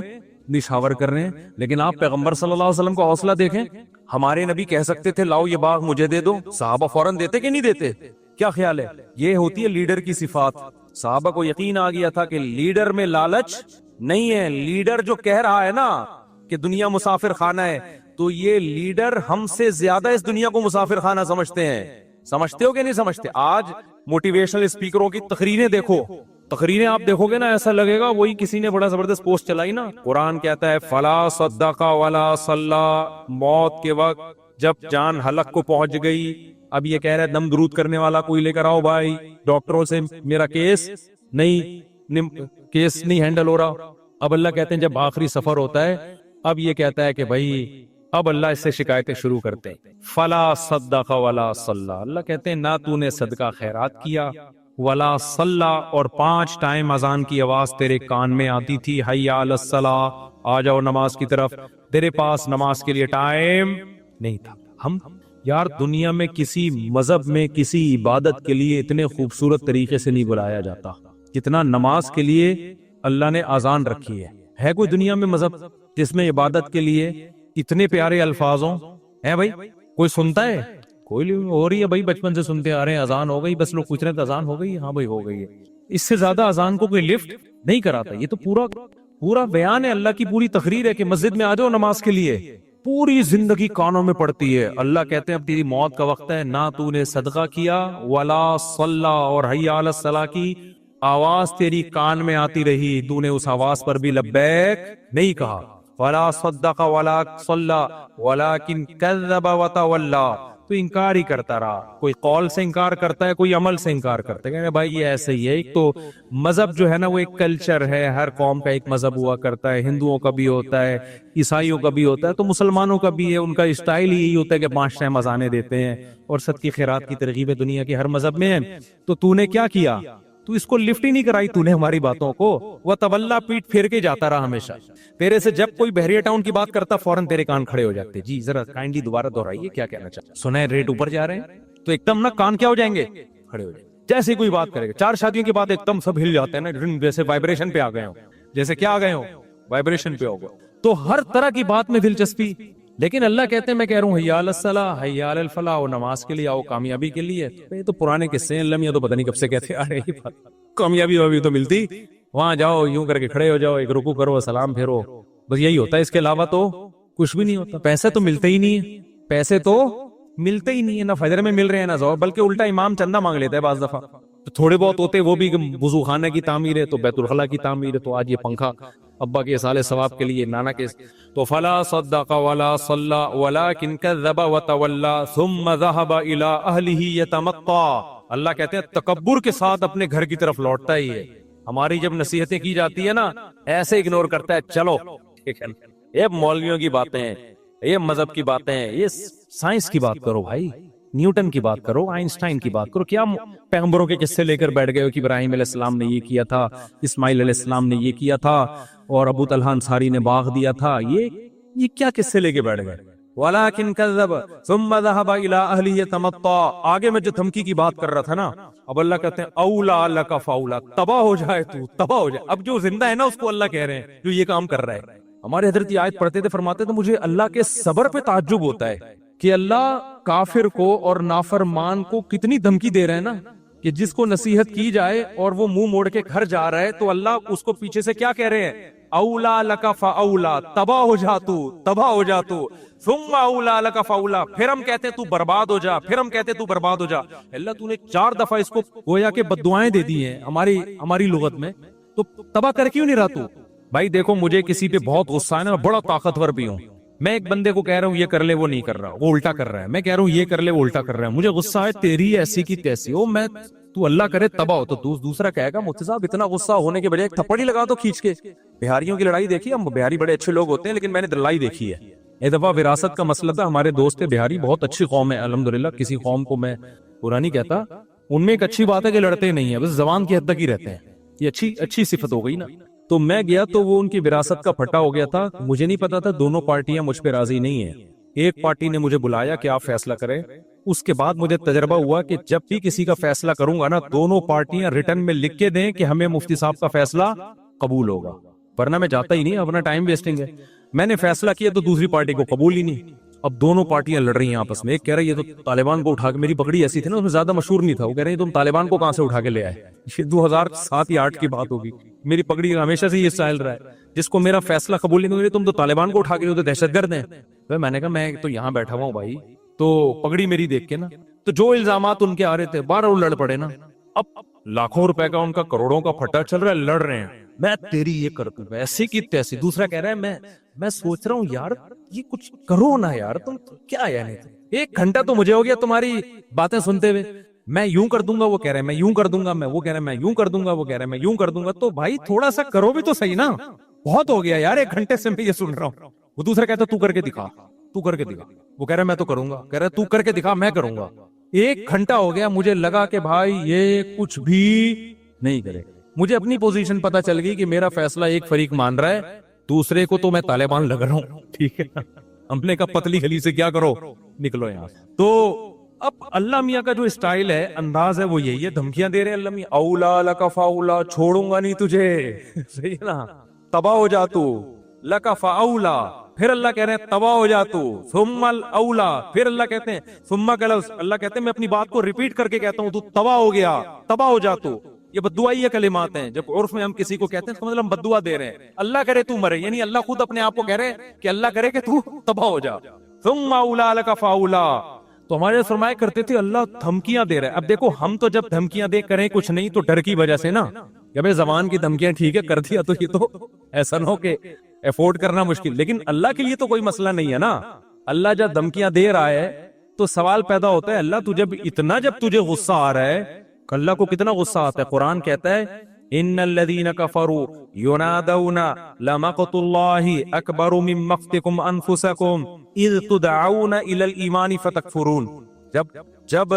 B: نشاور کر رہے ہیں۔ لیکن آپ پیغمبر صلی اللہ علیہ وسلم کو حوصلہ دیکھیں، ہمارے نبی کہہ سکتے تھے لاؤ یہ باغ مجھے دے دو، صحابہ فوراً دیتے کہ نہیں دیتے؟ کیا خیال ہے؟ یہ ہوتی ہے لیڈر کی صفات۔ صحابہ کو یقین آ گیا تھا کہ لیڈر میں لالچ نہیں ہے، لیڈر جو کہہ رہا ہے نا کہ دنیا مسافر خانہ ہے، تو یہ لیڈر ہم سے زیادہ اس دنیا کو مسافر خانہ سمجھتے ہیں۔ سمجھتے ہو کہ نہیں سمجھتے؟ آج موٹیویشنل اسپیکروں کی تقریریں دیکھو، تقریریں آپ دیکھو گے نا، ایسا لگے گا وہی کسی نے بڑا زبردست پوسٹ چلائی نا۔ قرآن کہتا ہے فلا صدق ولا صلی، موت کے وقت جب جان حلق کو پہنچ گئی، اب یہ کہہ رہا ہے دم درود کرنے والا کوئی لے کر آؤ بھائی، ڈاکٹروں سے میرا کیس نہیں ہینڈل ہو رہا۔ اب اللہ کہتے ہیں جب آخری سفر ہوتا ہے، اب یہ کہتا ہے کہ بھائی اب اللہ اس سے شکایتیں شروع کرتے ہیں، فلا صدق ولا صلی، اللہ کہتے ہیں نہ تو نے صدقہ خیرات کیا، ولا صلی، اور 5 ٹائم اذان کی آواز تیرے کان میں آتی تھی، حی علی الصلاۃ، آ جاؤ نماز کی طرف، تیرے پاس نماز کے لیے ٹائم نہیں تھا۔ ہم یار دنیا میں کسی مذہب میں کسی عبادت کے لیے اتنے خوبصورت طریقے سے نہیں بلایا جاتا جتنا نماز کے لیے اللہ نے اذان رکھی ہے کوئی دنیا میں مذہب جس میں عبادت کے لیے اتنے پیارے الفاظوں ہے؟ بھائی کوئی سنتا ہے؟ کوئی ہو رہی ہے بھائی، بچپن سے سنتے آ رہے ہیں اذان ہو گئی، بس لوگ پوچھ رہے ہیں اذان ہو گئی؟ ہاں بھائی ہو گئی ہے۔ اس سے زیادہ اذان کو کوئی لفٹ نہیں کراتا۔ یہ تو پورا بیان ہے، اللہ کی پوری تقریر ہے کہ مسجد میں آ جاؤ نماز کے لیے، پوری زندگی کانوں میں پڑتی ہے۔ اللہ کہتے ہیں اب تیری موت کا وقت ہے، نہ تو نے صدقہ کیا ولا صلی، اور حی علی الصلاۃ کی آواز تیری کان میں آتی رہی، تو نے اس آواز پر بھی لبیک نہیں کہا۔ ولا صدق ولا صلی ولکن کذب وتولی، تو انکار ہی کرتا رہا۔ کوئی قول سے انکار کرتا ہے، کوئی عمل سے انکار کرتا ہے کہ بھائی یہ ایسے ہی ہے۔ ایک تو مذہب جو ہے نا وہ ایک کلچر ہے، ہر قوم کا ایک مذہب ہوا کرتا ہے، ہندوؤں کا بھی ہوتا ہے، عیسائیوں کا بھی ہوتا ہے، تو مسلمانوں کا بھی ہے۔ ان کا اسٹائل ہی یہی ہوتا ہے کہ 5 ٹائم اذانیں دیتے ہیں، اور صدقے خیرات کی ترغیب دنیا کے ہر مذہب میں ہے۔ تو نے کیا کیا؟ تو اس کو لفٹ ہی نہیں کرائی تو نے ہماری باتوں کو، وہ تولا، پیٹ پھیر کے جاتا رہا ہمیشہ تیرے سے۔ جب کوئی بحریہ ٹاؤن کی بات کرتا فوراً تیرے کان کھڑے ہو جاتے، جی ذرا کائنڈلی دوبارہ دہرائیے کیا کہنا چاہتے، سنا ریٹ اوپر جا رہے ہیں، تو ایک دم نا کان کیا ہو جائیں گے، کھڑے ہو جائیں گے۔ جیسے کوئی بات کرے گا، 4 شادیوں کے بعد ایک دم سب ہل جاتے ہیں نا، جیسے وائبریشن پہ آ گئے ہو، جیسے کیا آ گئے ہو، وائبریشن پہ ہو گئے۔ تو ہر طرح کی بات میں دلچسپی، لیکن اللہ کہتے ہیں میں کہہ رہا ہوں حی علی الصلاۃ، حی علی الفلاح، اور نماز کے لیے آؤ، کامیابی کے لیے۔ یہ تو پرانے قصے ہیں، لمحہ تو پتہ نہیں کب سے کہتے آ رہے ہیں، کامیابی ابھی تو ملتی، وہاں جاؤ یوں کر کے کھڑے ہو جاؤ، ایک رکوع کرو، سلام پھیرو، بس یہی ہوتا ہے، اس کے علاوہ تو کچھ بھی نہیں ہوتا۔ پیسے تو ملتے ہی نہیں ہے، پیسے تو ملتے ہی نہیں ہے، نہ فجر میں مل رہے ہیں نہ ظہر، بلکہ الٹا امام چندہ مانگ لیتا ہے بعض دفعہ، تو تھوڑے بہت ہوتے وہ بھی وضو خانہ کی تعمیر ہے، تو بیت الخلا کی تعمیر ہے، تو آج یہ پنکھا ابا کے سال ثواب کے لیے، نانا کے، تو فلا صدق ولا صلی ولکن کذب وتولی ثم ذهب الى اهله يتمطى۔ اللہ کہتے ہیں تکبر کے ساتھ اپنے گھر کی طرف لوٹتا ہی ہے۔ ہماری جب نصیحتیں کی جاتی ہے نا، ایسے اگنور کرتا ہے، چلو ٹھیک ہے، یہ مولویوں کی باتیں ہیں، یہ مذہب کی باتیں ہیں، یہ سائنس کی بات کرو بھائی، نیوٹن کی بات کرو، آئنسٹائن کی بات کرو۔ کیا پیغمبروں کے قصے لے کر بیٹھ گئے ہو کہ ابراہیم علیہ السلام نے یہ کیا تھا، اسماعیل علیہ السلام نے یہ کیا تھا، اور ابو طلحہ انصاری نے باغ دیا تھا، یہ کیا قصے لے کے بیٹھ گئے؟ وَلَكِنْ كَذَّبَ ثُمَّ ذَهَبَ إِلَىٰ أَهْلِهِ يَتَمَطَّىٰ۔ آگے میں جو دھمکی کی بات کر رہا تھا نا، اب اللہ کہتے ہیں اولا لَكَ فَأَوْلَىٰ، تباہ ہو جائے تو، تباہ ہو جائے۔ اب جو زندہ ہے نا اس کو اللہ کہہ رہے ہیں جو یہ کام کر رہا ہے۔ ہمارے حضرت یہ آیت پڑھتے تھے، فرماتے تھے مجھے اللہ کے صبر پہ تعجب ہوتا ہے کہ اللہ کافر کو اور نافرمان کو کتنی دھمکی دے رہے ہیں نا، کہ جس کو نصیحت کی جائے اور وہ منہ موڑ کے گھر جا رہا ہے، تو اللہ اس کو پیچھے سے کیا کہہ رہے ہیں؟ اولا لک فاولا، تباہ ہو جا تو، تباہ ہو جا تو، ثم اولا لک فاولا، پھر ہم کہتے ہیں تو برباد ہو جا، پھر ہم کہتے ہیں تو برباد ہو جا۔ اللہ تو نے 4 دفعہ اس کو گویا کہ بددعائیں دے دی ہیں ہماری لغت میں، تو تباہ کر کیوں نہیں رہا تو؟ بھائی دیکھو مجھے کسی پہ بہت غصہ ہے نا، بڑا طاقتور بھی ہوں، میں ایک بندے کو کہہ رہا ہوں یہ کر لے، وہ نہیں کر رہا، وہ الٹا کر رہا ہے، میں کہہ رہا ہوں یہ کر لے، وہ الٹا کر رہا ہے، مجھے غصہ ہے، تیری ایسی کی تیسی ہو، تو اللہ کرے تباہ ہو، تو دوسرا کہے گا مفتی صاحب اتنا غصہ ہونے کے بجائے ایک تھپڑ ہی لگا دو کھینچ کے۔ بہاریوں کی لڑائی دیکھی، ہم بہاری بڑے اچھے لوگ ہوتے ہیں، لیکن میں نے لڑائی دیکھی ہے۔ ایک دفعہ وراثت کا مسئلہ تھا، ہمارے دوست بہاری بہت اچھی قوم ہے الحمدللہ، کسی قوم کو میں برا نہیں کہتا، ان میں ایک اچھی بات ہے کہ لڑتے نہیں ہیں، بس زبان کی حد تک ہی رہتے ہیں، یہ اچھی صفت ہو گئی نا. تو میں گیا تو وہ ان کی وراثت کا پھٹا ہو گیا تھا. مجھے نہیں پتا تھا دونوں پارٹیاں مجھ پہ راضی نہیں ہیں. ایک پارٹی نے مجھے بلایا کہ آپ فیصلہ کریں. اس کے بعد مجھے تجربہ ہوا کہ جب بھی کسی کا فیصلہ کروں گا نا, دونوں پارٹیاں ریٹرن میں لکھ کے دیں کہ ہمیں مفتی صاحب کا فیصلہ قبول ہوگا, ورنہ میں جاتا ہی نہیں, اپنا ٹائم ویسٹنگ ہے. میں نے فیصلہ کیا تو دوسری پارٹی کو قبول ہی نہیں. اب دونوں پارٹیاں لڑ رہی ہیں آپس میں. ایک کہہ رہا ہے یہ تو طالبان کو اٹھا کے, میری پگڑی ایسی تھی نا اس میں زیادہ مشہور نہیں تھا, وہ کہہ رہے ہیں تم طالبان کو کہاں سے اٹھا کے لے آئے. یہ 2007 یا 2008 کی بات ہوگی. میری پگڑی ہمیشہ سے یہ اسٹائل رہا ہے, جس کو میرا فیصلہ قبول نہیں, تم تو طالبان کو اٹھا کے, تو دہشت گرد ہیں. میں نے کہا میں تو یہاں بیٹھا ہوا ہوں بھائی, تو پگڑی میری دیکھ کے نا, تو جو الزامات ان کے آ رہے تھے بارہ وہ لڑ پڑے نا. اب لاکھوں روپے کا ان کا کروڑوں کا پھٹا چل رہا ہے, لڑ رہے ہیں, میں تیری یہ کر دوں ایسی کی تیسی. دوسرا کہہ رہا ہے میں سوچ رہا ہوں یار یہ کچھ کرو نا یار, تم کیا یعنی ایک گھنٹہ تو مجھے ہو گیا تمہاری باتیں سنتے ہوئے. میں یوں کر دوں گا, وہ کہہ رہے ہیں میں یوں کر دوں گا, وہ کہہ رہے ہیں میں یوں کر دوں گا, وہ کہہ رہے ہیں میں یوں کر دوں گا. تو بھائی تھوڑا سا کرو بھی تو صحیح نا, بہت ہو گیا یار, ایک گھنٹے سے میں یہ سن رہا ہوں. وہ دوسرا کہتا تو کر کے دکھا, تو کر کے دکھا. وہ کہہ رہا ہے میں تو کروں گا, کہہ رہا ہے تو کر کے دکھا, میں کروں گا. ایک گھنٹہ ہو گیا, مجھے لگا کہ بھائی یہ کچھ بھی نہیں کرے. مجھے اپنی پوزیشن پتا چل گئی کہ میرا فیصلہ ایک فریق مان رہا ہے, دوسرے کو تو میں طالبان لگ رہا ہوں. ٹھیک ہے, ہم نے کہا پتلی گلی سے کیا کرو, نکلو یہاں. تو اب اللہ میاں کا جو اسٹائل ہے, انداز ہے, وہ یہی ہے, دھمکیاں دے رہے ہیں اللہ میاں, اولا لکا فاولا, چھوڑوں گا نہیں تجھے, صحیح ہے نا, تباہ ہو جا تو, لکا فاولا, پھر اللہ کہہ رہے ہیں تباہ ہو جا تو, ثم الاولا, پھر اللہ کہتے ہیں ثم کلوس, اللہ کہتے ہیں میں اپنی بات کو ریپیٹ کر کے کہتا ہوں, تو تباہ ہو گیا, تباہ ہو جا تو. یہ بددعائی کلمات ہیں. جب عرف میں ہم کسی کو کہتے ہیں تو مطلب ہم بددعا دے رہے ہیں, اللہ کرے تو مرے, یعنی اللہ خود اپنے آپ کو کہہ رہے ہیں کہ اللہ کرے کہ تو تباہ ہو جا. ثم اولا لک فاولا. تو ہمارے فرمایا کرتے تھے اللہ دھمکیاں دے رہا ہے. اب دیکھو ہم تو جب دھمکیاں دے کریں کچھ نہیں تو ڈر کی وجہ سے نا, جب زبان کی دھمکیاں ٹھیک ہے کر دیا تو یہ تو ایسا نہ ہو کہ افورڈ کرنا مشکل. لیکن اللہ کے لیے تو کوئی مسئلہ نہیں ہے نا. اللہ جب دھمکیاں دے رہا ہے تو سوال پیدا ہوتا ہے, اللہ جب تجھے غصہ آ رہا ہے, اللہ کو کتنا غصہ آتا ہے. قرآن کہتا ہے ان الذين كفروا ينادون لمقت الله اكبر من مقتكم انفسكم اذ تدعون الى الايمان فتكفرون. جب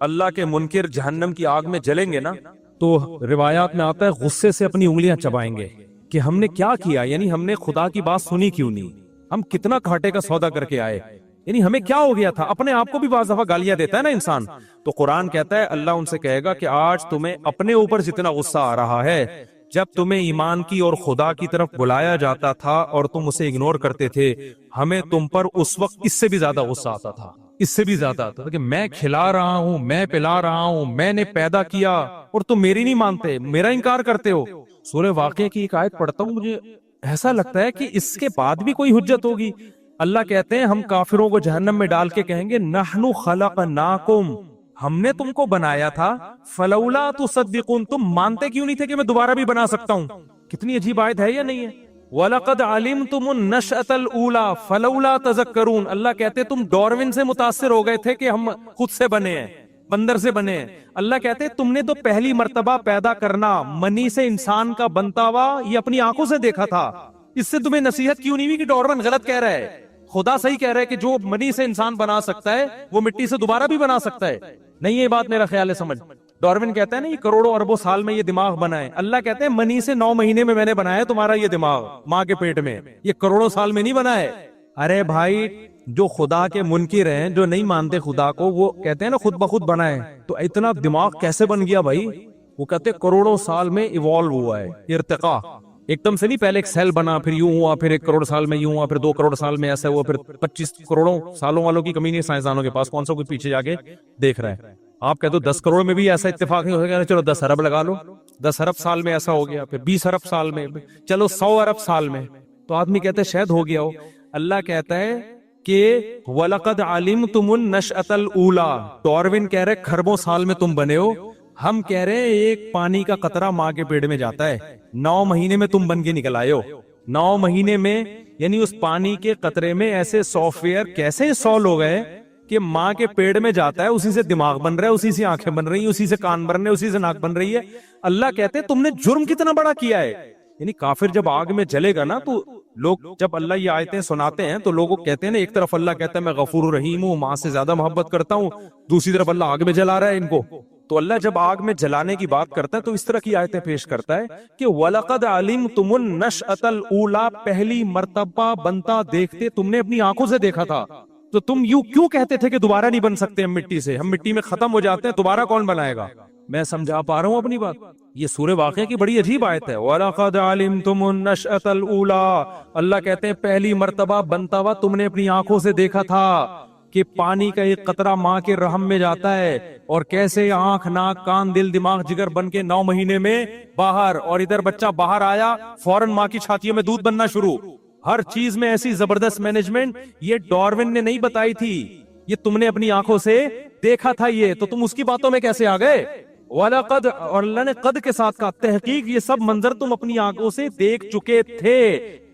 B: اللہ کے منکر جہنم کی آگ میں جلیں گے نا, تو روایات میں آتا ہے غصے سے اپنی انگلیاں چبائیں گے کہ ہم نے کیا کیا, یعنی ہم نے خدا کی بات سنی کیوں نہیں, ہم کتنا گھاٹے کا سودا کر کے آئے, یعنی ہمیں کیا ہو گیا تھا. اپنے آپ کو بھی بعض دفعہ گالیاں دیتا ہے نا انسان. تو قرآن کہتا ہے اللہ ان سے کہے گا کہ آج تمہیں اپنے اوپر جتنا غصہ آ رہا ہے, جب تمہیں ایمان کی اور خدا کی طرف بلایا جاتا تھا اور تم اسے اگنور کرتے تھے, ہمیں تم پر اس وقت اس سے بھی زیادہ غصہ آتا تھا, اس سے بھی زیادہ آتا تھا کہ میں کھلا رہا ہوں, میں پلا رہا ہوں, میں نے پیدا کیا اور تم میری نہیں مانتے, میرا انکار کرتے ہو. سورہ واقعہ کی ایک آیت پڑھتا ہوں, مجھے ایسا لگتا ہے کہ اس کے بعد بھی کوئی حجت ہوگی. اللہ کہتے ہیں ہم کافروں کو جہنم میں ڈال کے کہیں گے نحنو خلقناکم, ہم نے تم کو بنایا تھا, فلولا تصدقون, تم مانتے کیوں نہیں تھے کہ میں دوبارہ بھی بنا سکتا ہوں. کتنی عجیب آیت ہے یا نہیں ہے. وَلَقَدْ عَلِمْتُمُ النَّشْأَةَ الْأُولَى فَلَوْلَا تَذَكَّرُونَ. اللہ کہتے تم ڈاروین سے متاثر ہو گئے تھے کہ ہم خود سے بنے ہیں, بندر سے بنے ہیں. اللہ کہتے تم نے تو پہلی مرتبہ پیدا کرنا منی سے انسان کا بنتا ہوا یہ اپنی آنکھوں سے دیکھا تھا, اس سے تمہیں نصیحت کیوں نہیں ہوئی کہ ڈاروین غلط کہہ رہا ہے, خدا صحیح کہہ رہا ہے کہ جو منی سے انسان بنا سکتا ہے وہ مٹی سے دوبارہ بھی بنا سکتا ہے. نہیں یہ بات میرا خیال ہے سمجھ. ڈاروین کہتا ہے نا یہ کروڑوں اربوں سال میں یہ دماغ بنا ہے, اللہ کہتے ہیں منی سے 9 مہینے میں نے بنایا ہے تمہارا یہ دماغ ماں کے پیٹ میں, یہ کروڑوں سال میں نہیں بنا ہے. ارے بھائی جو خدا کے منکر ہیں, جو نہیں مانتے خدا کو, وہ کہتے ہیں نا خود بخود بنا ہے, تو اتنا دماغ کیسے بن گیا بھائی. وہ کہتے ہیں کروڑوں سال میں ایوالو ہوا ہے, ارتقا ایک دم سے نہیں, پہلے ایک سیل بنا پھر یوں ہوا, پھر 1 کروڑ سال میں یوں ہوا, پھر 2 کروڑ سال میں ایسا ہوا, پھر 25 کروڑوں سالوں والوں کی کمی نہیں سائنسدانوں کے پاس, کون سا کوئی پیچھے جا کے دیکھ رہا ہے. آپ کہتے ہو 10 کروڑ میں بھی ایسا اتفاق نہیں ہو گیا, چلو 10 ارب لگا لو, 10 ارب سال میں ایسا ہو گیا, پھر 20 ارب سال میں, چلو 100 ارب سال میں, تو آدمی کہتے ہیں شاید ہو گیا ہو. اللہ کہتا ہے کہ وَلَقَدْ عَلِمْتُمُ النَّشْأَةَ الْأُولَى, ڈاروین کہہ رہے کھربوں سال میں تم بنے ہو, ہم کہہ رہے ہیں ایک پانی کا قطرہ ماں کے پیٹ میں جاتا ہے, 9 مہینے میں تم بن کے نکل آئے ہو. 9 مہینے میں یعنی اس پانی کے قطرے میں ایسے سافٹ ویئر کیسے انسٹال ہو گئے کہ ماں کے پیٹ میں جاتا ہے, اسی سے دماغ بن رہا ہے, اسی سے آنکھیں بن رہی ہیں, اسی سے کان بن رہے ہیں, اسی سے ناک بن رہی ہے. اللہ کہتے ہیں تم نے جرم کتنا بڑا کیا ہے. یعنی کافر جب آگ میں جلے گا نا, تو لوگ جب اللہ یہ آیتیں سناتے ہیں تو لوگوں کہتے ہیں نا, ایک طرف اللہ کہتا ہے میں غفور رحیم ہوں, ماں سے زیادہ محبت کرتا ہوں, دوسری طرف اللہ آگ میں جلا رہا ہے ان کو. تو اللہ جب آگ میں جلانے کی بات کرتا ہے تو اس طرح کی آیتیں پیش کرتا ہے کہ وَلَقَدْ عَلِمْتُمُ النَّشْأَةَ الْأُولَىٰ، پہلی مرتبہ بنتا دیکھتے تم نے اپنی آنکھوں سے دیکھا تھا، تو تم یوں کیوں کہتے تھے کہ دوبارہ نہیں بن سکتے ہم مٹی سے، ہم مٹی میں ختم ہو جاتے ہیں، دوبارہ کون بنائے گا؟ میں سمجھا پا رہا ہوں اپنی بات؟ یہ سورہ واقعہ کی بڑی عجیب آیت ہے. وَلَقَدْ عَلِمْتُمُ النَّشْأَةَ الْأُولَىٰ، اللہ کہتے ہیں پہلی مرتبہ بنتا ہوا تم نے اپنی آنکھوں سے دیکھا تھا کہ پانی کا ایک قطرہ ماں کے رحم میں جاتا ہے اور کیسے آنکھ ناک کان دل دماغ جگر بن کے 9 مہینے میں باہر، اور ادھر بچہ باہر آیا فوراً ماں کی چھاتیوں میں دودھ بننا شروع. ہر چیز میں ایسی زبردست مینجمنٹ، یہ ڈاروین نے نہیں بتائی تھی، یہ تم نے اپنی آنکھوں سے دیکھا تھا. یہ تو تم اس کی باتوں میں کیسے آ گئے؟ وَلَقَدْ، اور اللہ نے قد کے ساتھ کہا، تحقیق یہ سب منظر تم اپنی آنکھوں سے دیکھ چکے تھے،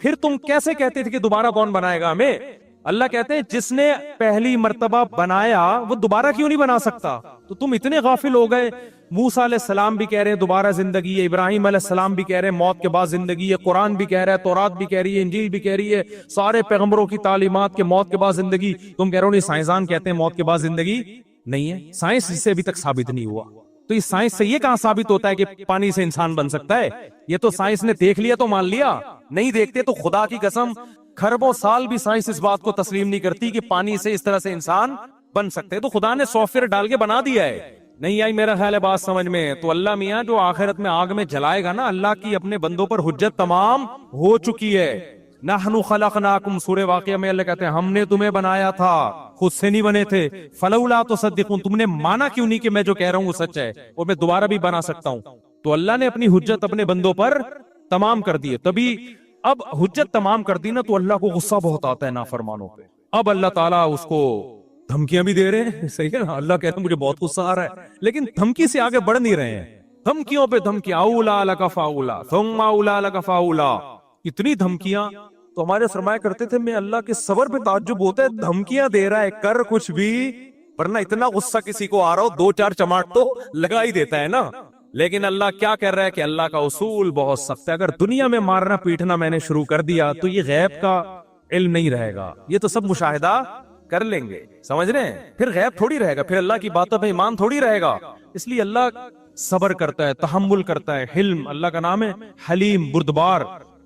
B: پھر تم کیسے کہتے تھے کہ دوبارہ کون بنائے گا ہمیں؟ اللہ کہتے ہیں جس نے پہلی مرتبہ بنایا وہ دوبارہ کیوں نہیں بنا سکتا؟ تو تم اتنے غافل ہو گئے. موسیٰ علیہ السلام بھی کہہ رہے ہیں دوبارہ زندگی ہے، ابراہیم علیہ السلام بھی کہہ رہے ہیں موت کے بعد زندگی ہے، قرآن بھی کہہ رہا ہے، تورات بھی کہہ رہی ہے، انجیل بھی کہہ رہی ہے، سارے پیغمبروں کی تعلیمات کے موت کے بعد زندگی. تم کہہ رہے ہو نہیں، سائنسدان کہتے ہیں موت کے بعد زندگی نہیں ہے. سائنس اس سے ابھی تک ثابت نہیں ہوا. تو اس سائنس سے یہ کہاں ثابت ہوتا ہے کہ پانی سے انسان بن سکتا ہے؟ یہ تو سائنس نے دیکھ لیا تو مان لیا، نہیں دیکھتے تو خدا کی قسم کھربوں سال بھی سائنس اس بات کو تسلیم نہیں کرتی کہ پانی سے اس طرح سے انسان بن سکتے ہیں. تو خدا نے سافٹ ویئر ڈال کے بنا دیا ہے. نہیں آئی میرا خیال ہے بات سمجھ میں؟ تو اللہ میاں جو آخرت میں آگ میں جلائے گا نا، اللہ کی اپنے بندوں پر حجت تمام ہو چکی ہے. نحن خلقناکم، سورہ واقعہ میں اللہ کہتے ہیں ہم نے تمہیں بنایا تھا، خود سے نہیں بنے تھے. فلولا تصدقون، تم نے مانا کیوں نہیں کہ میں جو کہہ رہا ہوں وہ سچ ہے اور میں دوبارہ بھی بنا سکتا ہوں؟ تو اللہ نے اپنی حجت اپنے بندوں پر تمام کر دی ہے. تبھی اب حجت تمام کر دی نا تو اللہ کو غصہ بہت آتا ہے نافرمانوں پہ. اب اللہ تعالیٰ اس کو دھمکیاں بھی دے رہے ہیں، صحیح ہے نا؟ اللہ کہتا ہے مجھے بہت غصہ آ رہا ہے، لیکن دھمکی سے آگے بڑھ نہیں رہے ہیں. دھمکیوں پہ دھمکیاں، اولا لک فاولا ثم اولا لک فاولا، اتنی دھمکیاں. تو ہمارے فرمایا کرتے تھے میں اللہ کے صبر پہ تعجب ہوتا ہے، دھمکیاں دے رہا ہے کر کچھ بھی، ورنہ اتنا غصہ کسی کو آ رہا ہو 2-4 چماٹ تو لگا ہی دیتا ہے نا. لیکن اللہ کیا کر رہا ہے کہ اللہ کا اصول بہت سخت ہے. اگر دنیا میں مارنا پیٹنا میں نے شروع کر دیا تو یہ غیب کا علم نہیں رہے گا، یہ تو سب مشاہدہ کر لیں گے، سمجھ رہے ہیں؟ پھر غیب تھوڑی رہے گا، پھر اللہ کی باتوں پہ ایمان تھوڑی رہے گا. اس لیے اللہ صبر کرتا ہے، تحمل کرتا ہے. حلم اللہ کا نام ہے، حلیم، بردبار.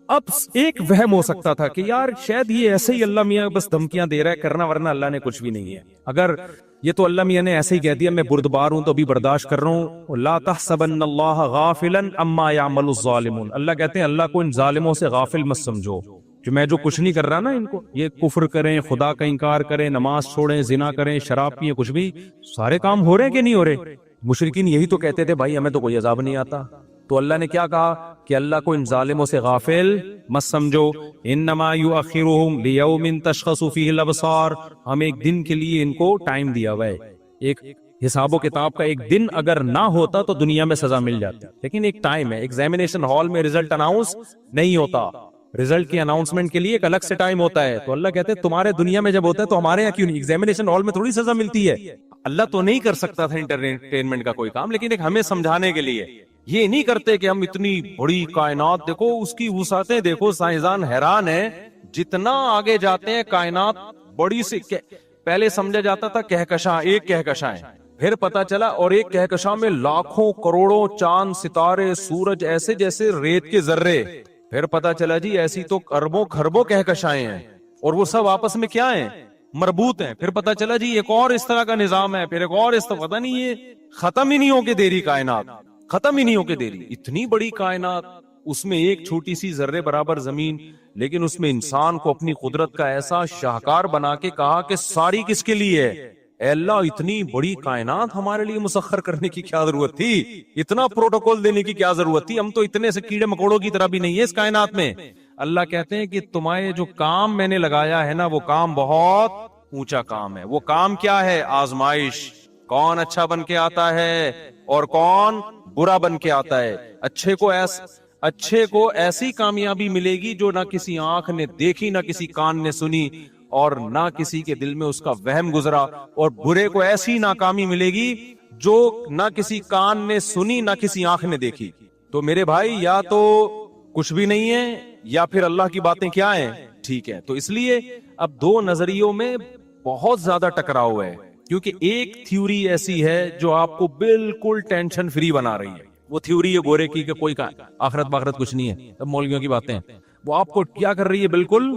B: اب ایک وہم ہو سکتا تھا کہ یار شاید یہ ایسے ہی اللہ میاں بس دھمکیاں دے رہا ہے کرنا، ورنہ اللہ نے کچھ بھی نہیں ہے. اگر یہ تو اللہ میاں نے ایسے ہی کہہ دیا میں بردبار ہوں تو ابھی برداشت کر رہا ہوں. لا تحسبن اللہ غافلا عما يعمل الظالمون، اللہ کہتے ہیں اللہ کو ان ظالموں سے غافل مت سمجھو. جو میں جو کچھ نہیں کر رہا نا ان کو، یہ کفر کریں، خدا کا انکار کریں، نماز چھوڑیں، زنا کریں، شراب پیئیں، کچھ بھی، سارے کام ہو رہے ہیں کہ نہیں ہو رہے؟ مشرکین یہی تو کہتے تھے بھائی ہمیں تو کوئی عذاب نہیں آتا. تو اللہ نے کیا کہا کہ اللہ کو ان ظالموں سے غافل مت سمجھو. انما یؤخرهم لیوم تشخص فیہ الابصار، ہم ایک دن کے لیے ان کو ٹائم دیا ہوا ہے. ایک حساب و کتاب کا ایک دن اگر نہ ہوتا تو دنیا میں سزا مل جاتی، لیکن ایک ٹائم ہے. ایگزامینیشن ہال میں رزلٹ اناؤنس نہیں ہوتا، رزلٹ کی اناؤنسمنٹ کے لیے ایک الگ سے ٹائم ہوتا ہے. تو اللہ کہتے ہیں تمہارے دنیا میں جب ہوتا ہے تو ہمارے یہاں کیوں نہیں؟ ایگزامینیشن ہال میں تھوڑی سزا ملتی ہے. اللہ تو نہیں کر سکتا تھا انٹرٹینمنٹ کا کوئی کام، لیکن ایک ہمیں سمجھانے کے لیے. یہ نہیں کرتے کہ ہم اتنی بڑی کائنات دیکھو، اس کی وسعتیں دیکھو. سائنسدان حیران ہیں جتنا آگے جاتے ہیں کائنات بڑی سی. پہلے سمجھا جاتا تھا کہکشاں، ایک کہکشاں ہے، پھر پتا چلا اور ایک کہکشاں میں لاکھوں کروڑوں چاند ستارے سورج ایسے جیسے ریت کے ذرے. پھر پتا چلا جی ایسی تو اربوں خربوں کہکشائیں ہیں اور وہ سب آپس میں کیا ہیں؟ مربوط ہیں. پھر پتا چلا جی ایک اور اس طرح کا نظام ہے، پھر ایک اور اس طرح. پتا نہیں یہ ختم ہی نہیں ہو کے دے رہی کائنات، ختم ہی نہیں ہو کے دے رہی. اتنی بڑی کائنات، اس میں ایک چھوٹی سی ذرے برابر زمین، لیکن اس میں انسان کو اپنی قدرت کا ایسا شاہکار بنا کے کہا کہ ساری کس کے لیے ہے؟ اے اللہ اتنی بڑی کائنات ہمارے لیے مسخر کرنے کی کیا ضرورت تھی؟ اتنا پروٹوکول دینے کی کیا ضرورت تھی؟ ہم تو اتنے سے کیڑے مکوڑوں کی طرح بھی نہیں ہے اس کائنات میں. اللہ کہتے ہیں کہ تمہارے جو کام میں نے لگایا ہے نا وہ کام بہت اونچا کام ہے. وہ کام کیا ہے؟ آزمائش. کون اچھا بن کے آتا ہے اور کون برا بن کے آتا ہے. اچھے کو ایسی کامیابی ملے گی جو نہ کسی آنکھ نے دیکھی، نہ کسی کان نے سنی، اور نہ کسی کے دل میں اس کا وہم گزرا. اور برے کو ایسی ناکامی ملے گی جو نہ کسی کان نے سنی نہ کسی آنکھ نے دیکھی. تو میرے بھائی یا تو کچھ بھی نہیں ہے یا پھر اللہ کی باتیں کیا ہیں؟ ٹھیک ہے. تو اس لیے اب دو نظریوں میں بہت زیادہ ٹکراؤ ہے. کیونکہ ایک تھیوری ایسی ہے جو آپ کو بالکل ٹینشن فری بنا رہی ہے. وہ تھیوری ہے گورے کی کہ کوئی آخرت باخرت کچھ نہیں ہے, تب مولویوں کی باتیں ہیں. وہ آپ کو کیا کر رہی ہے, بالکل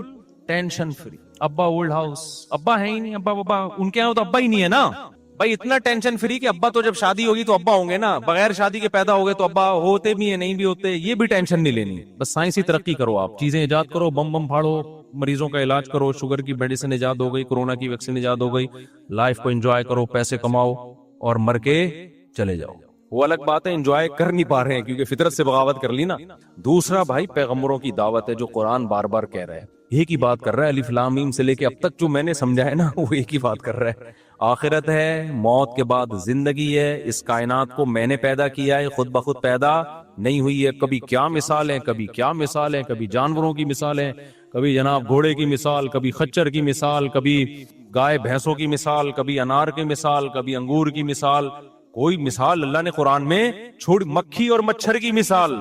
B: ٹینشن فری. ابا اولڈ ہاؤس, ابا ہے ہی نہیں, ابا ان کے یہاں تو ابا ہی نہیں ہے نا بھائی. اتنا ٹینشن فری کہ ابا تو جب شادی ہوگی تو ابا ہوں گے نا, بغیر شادی کے پیدا ہو گئے تو ابا ہوتے بھی ہیں نہیں بھی ہوتے, یہ بھی ٹینشن نہیں لینی. بس سائنسی ترقی کرو, آپ چیزیں ایجاد کرو, بم پھاڑو, مریضوں کا علاج کرو, شوگر کی میڈیسن ایجاد ہو گئی, کورونا کی ویکسین ایجاد ہو گئی, لائف کو انجوائے کرو, پیسے کماؤ اور مر کے چلے جاؤ. وہ الگ بات ہے, انجوائے کر نہیں پا رہے ہیں کیونکہ فطرت سے بغاوت کر لی نا. دوسرا بھائی پیغمبروں کی دعوت ہے جو قرآن بار بار کہہ رہا ہے, ایک ہی بات کر رہا ہے, الف لام میم سے لے کے اب تک جو میں نے سمجھا ہے نا, وہ ایک ہی بات کر رہا ہے. آخرت ہے, موت کے بعد زندگی ہے, اس کائنات کو میں نے پیدا کیا ہے, خود بخود پیدا نہیں ہوئی ہے. کبھی کیا مثال ہے, کبھی کیا مثال ہے, کبھی جانوروں کی مثال ہے, کبھی جناب گھوڑے کی مثال, کبھی خچر کی مثال, کبھی گائے بھینسوں کی مثال, کبھی انار کی مثال, کبھی انگور کی مثال. کوئی مثال اللہ نے قرآن میں چھوڑ, مکھی اور مچھر کی مثال.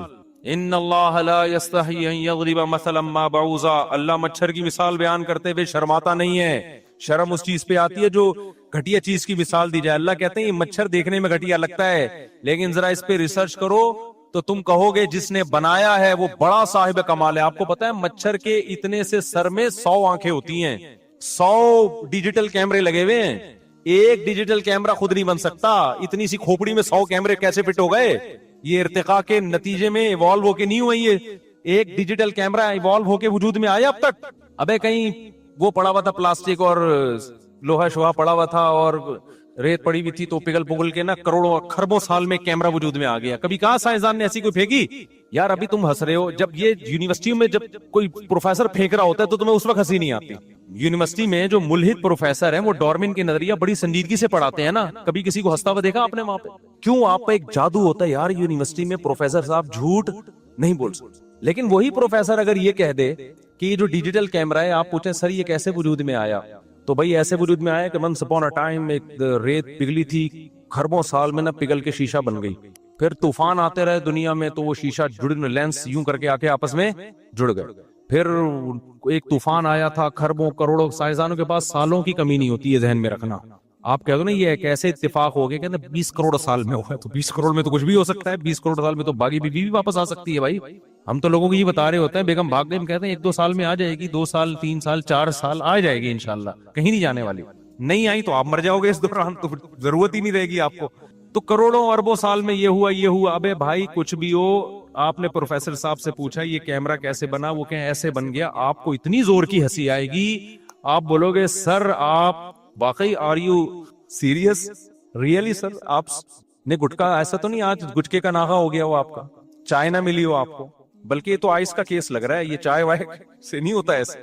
B: ان اللہ لا یستحی ان یضرب مثلا ما بعوضا, اللہ مچھر کی مثال بیان کرتے ہوئے شرماتا نہیں ہے. شرم اس چیز پہ آتی ہے جو گھٹیا چیز کی مثال دی جائے. اللہ کہتے ہیں یہ مچھر دیکھنے میں گھٹیا لگتا ہے, لیکن ذرا اس پہ ریسرچ کرو تو تم کہو گے جس نے بنایا ہے وہ بڑا صاحب کمال ہے. آپ کو پتا ہے مچھر کے اتنے سے سر میں 100 آنکھیں ہوتی ہیں, 100 ڈیجیٹل کیمرے لگے ہوئے ہیں. ایک ڈیجیٹل کیمرہ خود نہیں بن سکتا, اتنی سی کھوپڑی میں 100 کیمرے کیسے فٹ ہو گئے؟ یہ ارتقاء کے نتیجے میں ایوالو ہو کے نہیں ہوئی. یہ ایک ڈیجیٹل کیمرہ ایوالو ہو کے وجود میں آیا اب تک؟ ابے کہیں وہ پڑا ہوا تھا پلاسٹک اور لوہا شوہا پڑا ہوا تھا اور ریت پڑی ہوئی تھی تو پگھل پگھل کے نا کروڑوں خربوں سال میں کیمرہ وجود میں آ گیا. کبھی کہاں سائنسدان نے ایسی کوئی پھینکی؟ یار ابھی تم ہنس رہے ہو, جب یہ یونیورسٹیوں میں جب کوئی پروفیسر پھینک رہا ہوتا ہے تو تمہیں اس وقت ہنسی نہیں آتی. یونیورسٹی میں جو ملحد پروفیسر ہیں وہ ڈارون کے نظریہ بڑی سنجیدگی سے پڑھاتے ہیں نا, کبھی کسی کو ہنستا ہوا دیکھا آپ نے وہاں پہ؟ کیوں؟ آپ پہ ایک جادو ہوتا ہے یار یونیورسٹی میں, پروفیسر صاحب جھوٹ نہیں بول سکتے. لیکن وہی پروفیسر اگر یہ کہہ دے کہ یہ جو ڈیجیٹل کیمرہ ہے, آپ پوچھیں سر یہ کیسے وجود میں آیا, تو بھائی ایسے وجود میں آیا کہ once upon a time ایک ریت پگھلی تھی, خربوں سال میں نہ پگھل کے شیشہ بن گئی, پھر طوفان آتے رہے دنیا میں تو وہ شیشہ جڑنے, لینس یوں کر کے آ کے آپس میں جڑ گئے. پھر ایک طوفان آیا تھا, خربوں کروڑوں, سائنسدانوں کے پاس سالوں کی کمی نہیں ہوتی ہے, ذہن میں رکھنا. آپ کہہ دو نا یہ کیسے اتفاق ہو گیا, کہتے 20 کروڑ سال میں ہوا ہے, تو 20 کروڑ میں تو کچھ بھی ہو سکتا ہے. 20 کروڑ سال میں تو باغی بیوی بھی واپس آ سکتی ہے بھائی. ہم تو لوگوں کو یہ بتا رہے ہوتے ہیں بیگم بھاگ گئی, ہم کہتے ہیں 1-2 سال میں آ جائے گی, 2 سال 3 سال 4 سال آ جائے گی انشاءاللہ, کہیں نہیں جانے والی. نہیں آئی تو آپ مر جاؤ گے اس دوران, تو ضرورت ہی نہیں رہے گی آپ کو. تو کروڑوں اربوں سال میں یہ ہوا. ابے بھائی کچھ بھی ہو, آپ نے پروفیسر صاحب سے پوچھا یہ کیمرہ کیسے بنا, وہ کہیں ایسے بن گیا. آپ کو اتنی زور کی ہنسی آئے گی, آپ بولو گے سر آپ واقعی آر یو سیریس, ریئلی سر آپ نے گٹکا, ایسا تو نہیں آج گٹکے کا ناغہ ہو گیا ہو آپ کا, چائے نہ ملی ہو آپ کو, بلکہ یہ تو آئس کا کیس لگ رہا ہے, یہ چائے وائے سے نہیں ہوتا ایسے.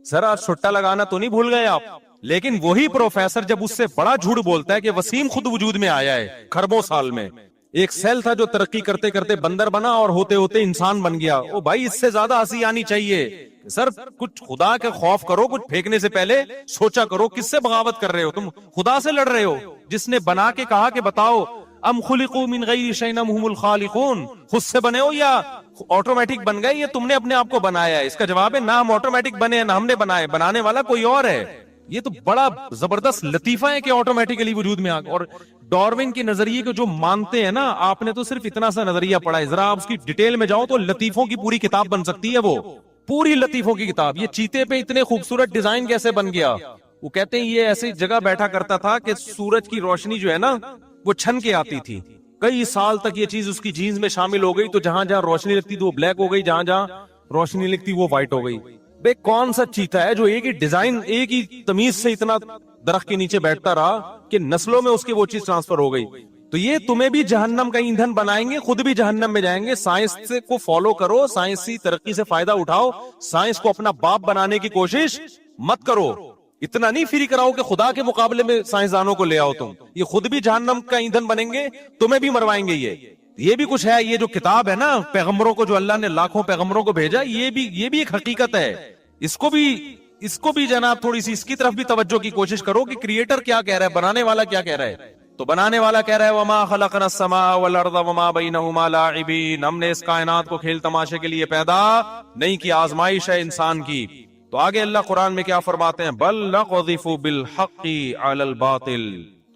B: سر آج چھٹا لگانا تو نہیں بھول گئے آپ. لیکن وہی پروفیسر جب اس سے بڑا جھوٹ بولتا ہے کہ وسیم خود وجود میں آیا ہے خربوں سال میں, ایک سیل تھا جو ترقی کرتے کرتے بندر بنا اور ہوتے ہوتے انسان بن گیا, او بھائی اس سے زیادہ ہنسی آنی چاہیے. سر کچھ خدا کے خوف کرو, کچھ پھینکنے سے پہلے سوچا کرو, کس سے بغاوت کر رہے ہو تم؟ خدا سے لڑ رہے ہو جس نے بنا کے کہا کہ بتاؤ ام خلقوا من غیر شیء ام هم الخالقون, خود سے بنے ہو یا آٹومیٹک بن گئے, یہ تم نے اپنے آپ کو بنایا ہے؟ اس کا جواب ہے نہ ہم آٹومیٹک بنے ہیں نہ ہم نے بنائے, بنانے والا کوئی اور ہے. یہ تو بڑا زبردست لطیفہ ہے کہ آٹومیٹکلی وجود میں آ گیا. اور ڈارون کے نظریے کو جو مانتے ہیں نا, آپ نے تو صرف اتنا سا نظریہ پڑھا ہے, ذرا آپ اس کی ڈیٹیل میں جاؤ تو لطیفوں کی پوری کتاب بن سکتی ہے, وہ پوری لطیفوں کی کتاب. یہ چیتے پہ اتنے خوبصورت ڈیزائن کیسے بن گیا؟ وہ کہتے ہیں یہ ایسی جگہ بیٹھا کرتا تھا کہ سورج کی روشنی جو ہے نا وہ چھن کے آتی تھی. کئی سال تک یہ چیز اس کی جینز میں شامل ہو گئی, تو جہاں جہاں روشنی لگتی تو وہ بلیک ہو گئی, جہاں جہاں روشنی لگتی وہ وائٹ ہو گئی. بے کون سا چیتا ہے جو ایک ہی ڈیزائن, ایک ہی تمیز سے اتنا درخت کے نیچے بیٹھتا رہا کہ نسلوں میں اس کی وہ چیز ٹرانسفر ہو گئی؟ تو یہ تمہیں بھی جہنم کا ایندھن بنائیں گے, خود بھی جہنم میں جائیں گے. سائنس کو فالو کرو, سائنسی ترقی سے فائدہ اٹھاؤ, سائنس کو اپنا باپ بنانے کی کوشش مت کرو. اتنا نہیں فری کراؤ کہ خدا کے مقابلے میں سائنسدانوں کو لے آؤ تم, یہ خود بھی جہنم کا ایندھن بنیں گے, تمہیں بھی مروائیں گے. یہ بھی کچھ ہے. یہ جو کتاب ہے نا پیغمبروں کو جو اللہ نے لاکھوں پیغمبروں کو بھیجا, یہ بھی ایک حقیقت ہے. اس کو بھی جناب تھوڑی سی اس کی طرف بھی توجہ کی کوشش کرو کہ کریٹر کیا کہہ رہا ہے, بنانے والا کیا کہہ رہا ہے. تو بنانے والا کہہ رہا ہے وما خلقنا السماء والارض وما بینہما لاعبین, ہم نے اس کائنات کو کھیل تماشے کے لیے پیدا نہیں کیا, آزمائش ہے انسان کی. تو آگے اللہ قرآن میں کیا فرماتے ہیں؟ بل نقذف بالحق علی الباطل،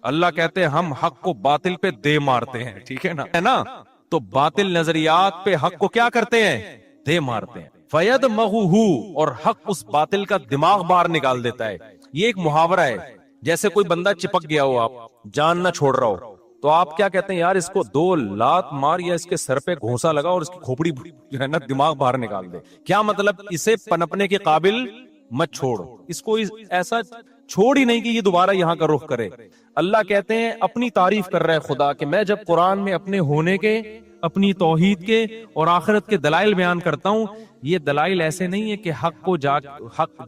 B: اللہ کہتے ہیں ہم حق کو باطل پہ دے مارتے ہیں، ٹھیک ہے نا؟ تو باطل نظریات پہ حق کو کیا کرتے ہیں؟ دے مارتے ہیں۔ فیدمغہ، اور حق اس باطل کا دماغ باہر نکال دیتا ہے۔ یہ ایک محاورہ ہے، جیسے کوئی بندہ چپک گیا ہو، آپ جان نہ چھوڑ رہا ہو، تو آپ کیا کہتے ہیں؟ یار اس کو 2 لات مار یا اس کے سر پہ گھونسا لگا اور اس کی کھوپڑی جو ہے نا دماغ باہر نکال دے۔ کیا مطلب؟ اسے پنپنے کے قابل مت چھوڑ، اس کو ایسا چھوڑ ہی نہیں کہ یہ دوبارہ یہاں کا رخ کرے۔ اللہ کہتے ہیں اپنی تعریف کر رہا ہے خدا کہ میں جب قرآن میں اپنے ہونے کے، اپنی توحید کے اور آخرت کے دلائل بیان کرتا ہوں، یہ دلائل ایسے نہیں ہے کہ حق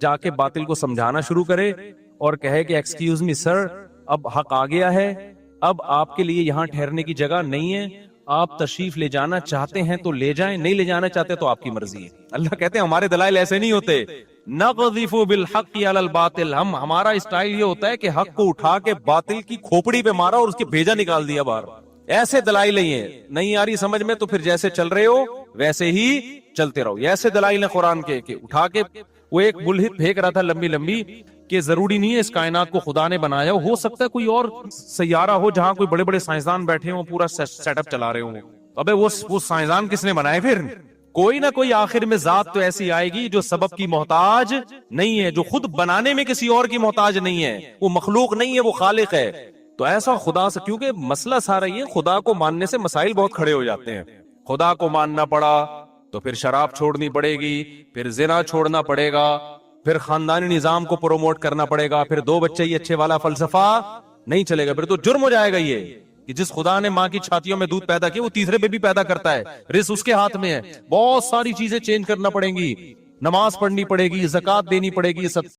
B: جا کے باطل کو سمجھانا شروع کرے اور کہے کہ ایکسکیوز می سر، اب حق آ گیا ہے، اب آپ کے لیے یہاں ٹھہرنے کی جگہ نہیں ہے، آپ تشریف لے جانا چاہتے ہیں تو لے جائیں، نہیں لے جانا چاہتے تو آپ کی مرضی ہے۔ اللہ کہتے ہیں ہمارے دلائل ایسے نہیں ہوتے۔ نقذف بالحق علی الباطل، ہمارا اسٹائل یہ ہوتا ہے کہ حق کو اٹھا کے باطل کی کھوپڑی پہ مارا اور اس کے بھیجا نکال دیا باہر۔ ایسے دلائل نہیں آ رہی سمجھ میں تو پھر جیسے چل رہے ہو ویسے ہی چلتے رہو۔ یہ ایسے دلائل ہیں قرآن کے کہ اٹھا کے، وہ ایک ملحد پھینک رہا تھا لمبی کہ ضروری نہیں ہے اس کائنات کو خدا نے بنایا، ہو سکتا ہے کوئی اور سیارہ ہو جہاں کوئی بڑے بڑے سائنسدان بیٹھے ہوں، پورا سیٹ اپ چلا رہے ہوں۔ ابے وہ سائنسدان کس نے بنائے؟ پھر کوئی نہ کوئی آخر میں ذات تو ایسی آئے گی جو سبب کی محتاج نہیں ہے، جو خود بنانے میں کسی اور کی محتاج نہیں ہے، وہ مخلوق نہیں ہے، وہ خالق ہے۔ تو ایسا خدا سے، کیونکہ مسئلہ سارا یہ خدا کو ماننے سے مسائل بہت کھڑے ہو جاتے ہیں۔ خدا کو ماننا پڑا تو پھر شراب چھوڑنی پڑے گی، پھر زنا چھوڑنا پڑے گا، پھر خاندانی نظام کو پروموٹ کرنا پڑے گا، پھر 2 بچے ہی اچھے والا فلسفہ نہیں چلے گا، پھر تو جرم ہو جائے گا یہ کہ جس خدا نے ماں کی چھاتیوں میں دودھ پیدا کیا وہ تیسرے پہ بھی پیدا کرتا ہے، رزق اس کے ہاتھ میں ہے۔ بہت ساری چیزیں چینج کرنا پڑیں گی، نماز پڑھنی پڑے گی، زکوٰۃ دینی پڑے گی، سب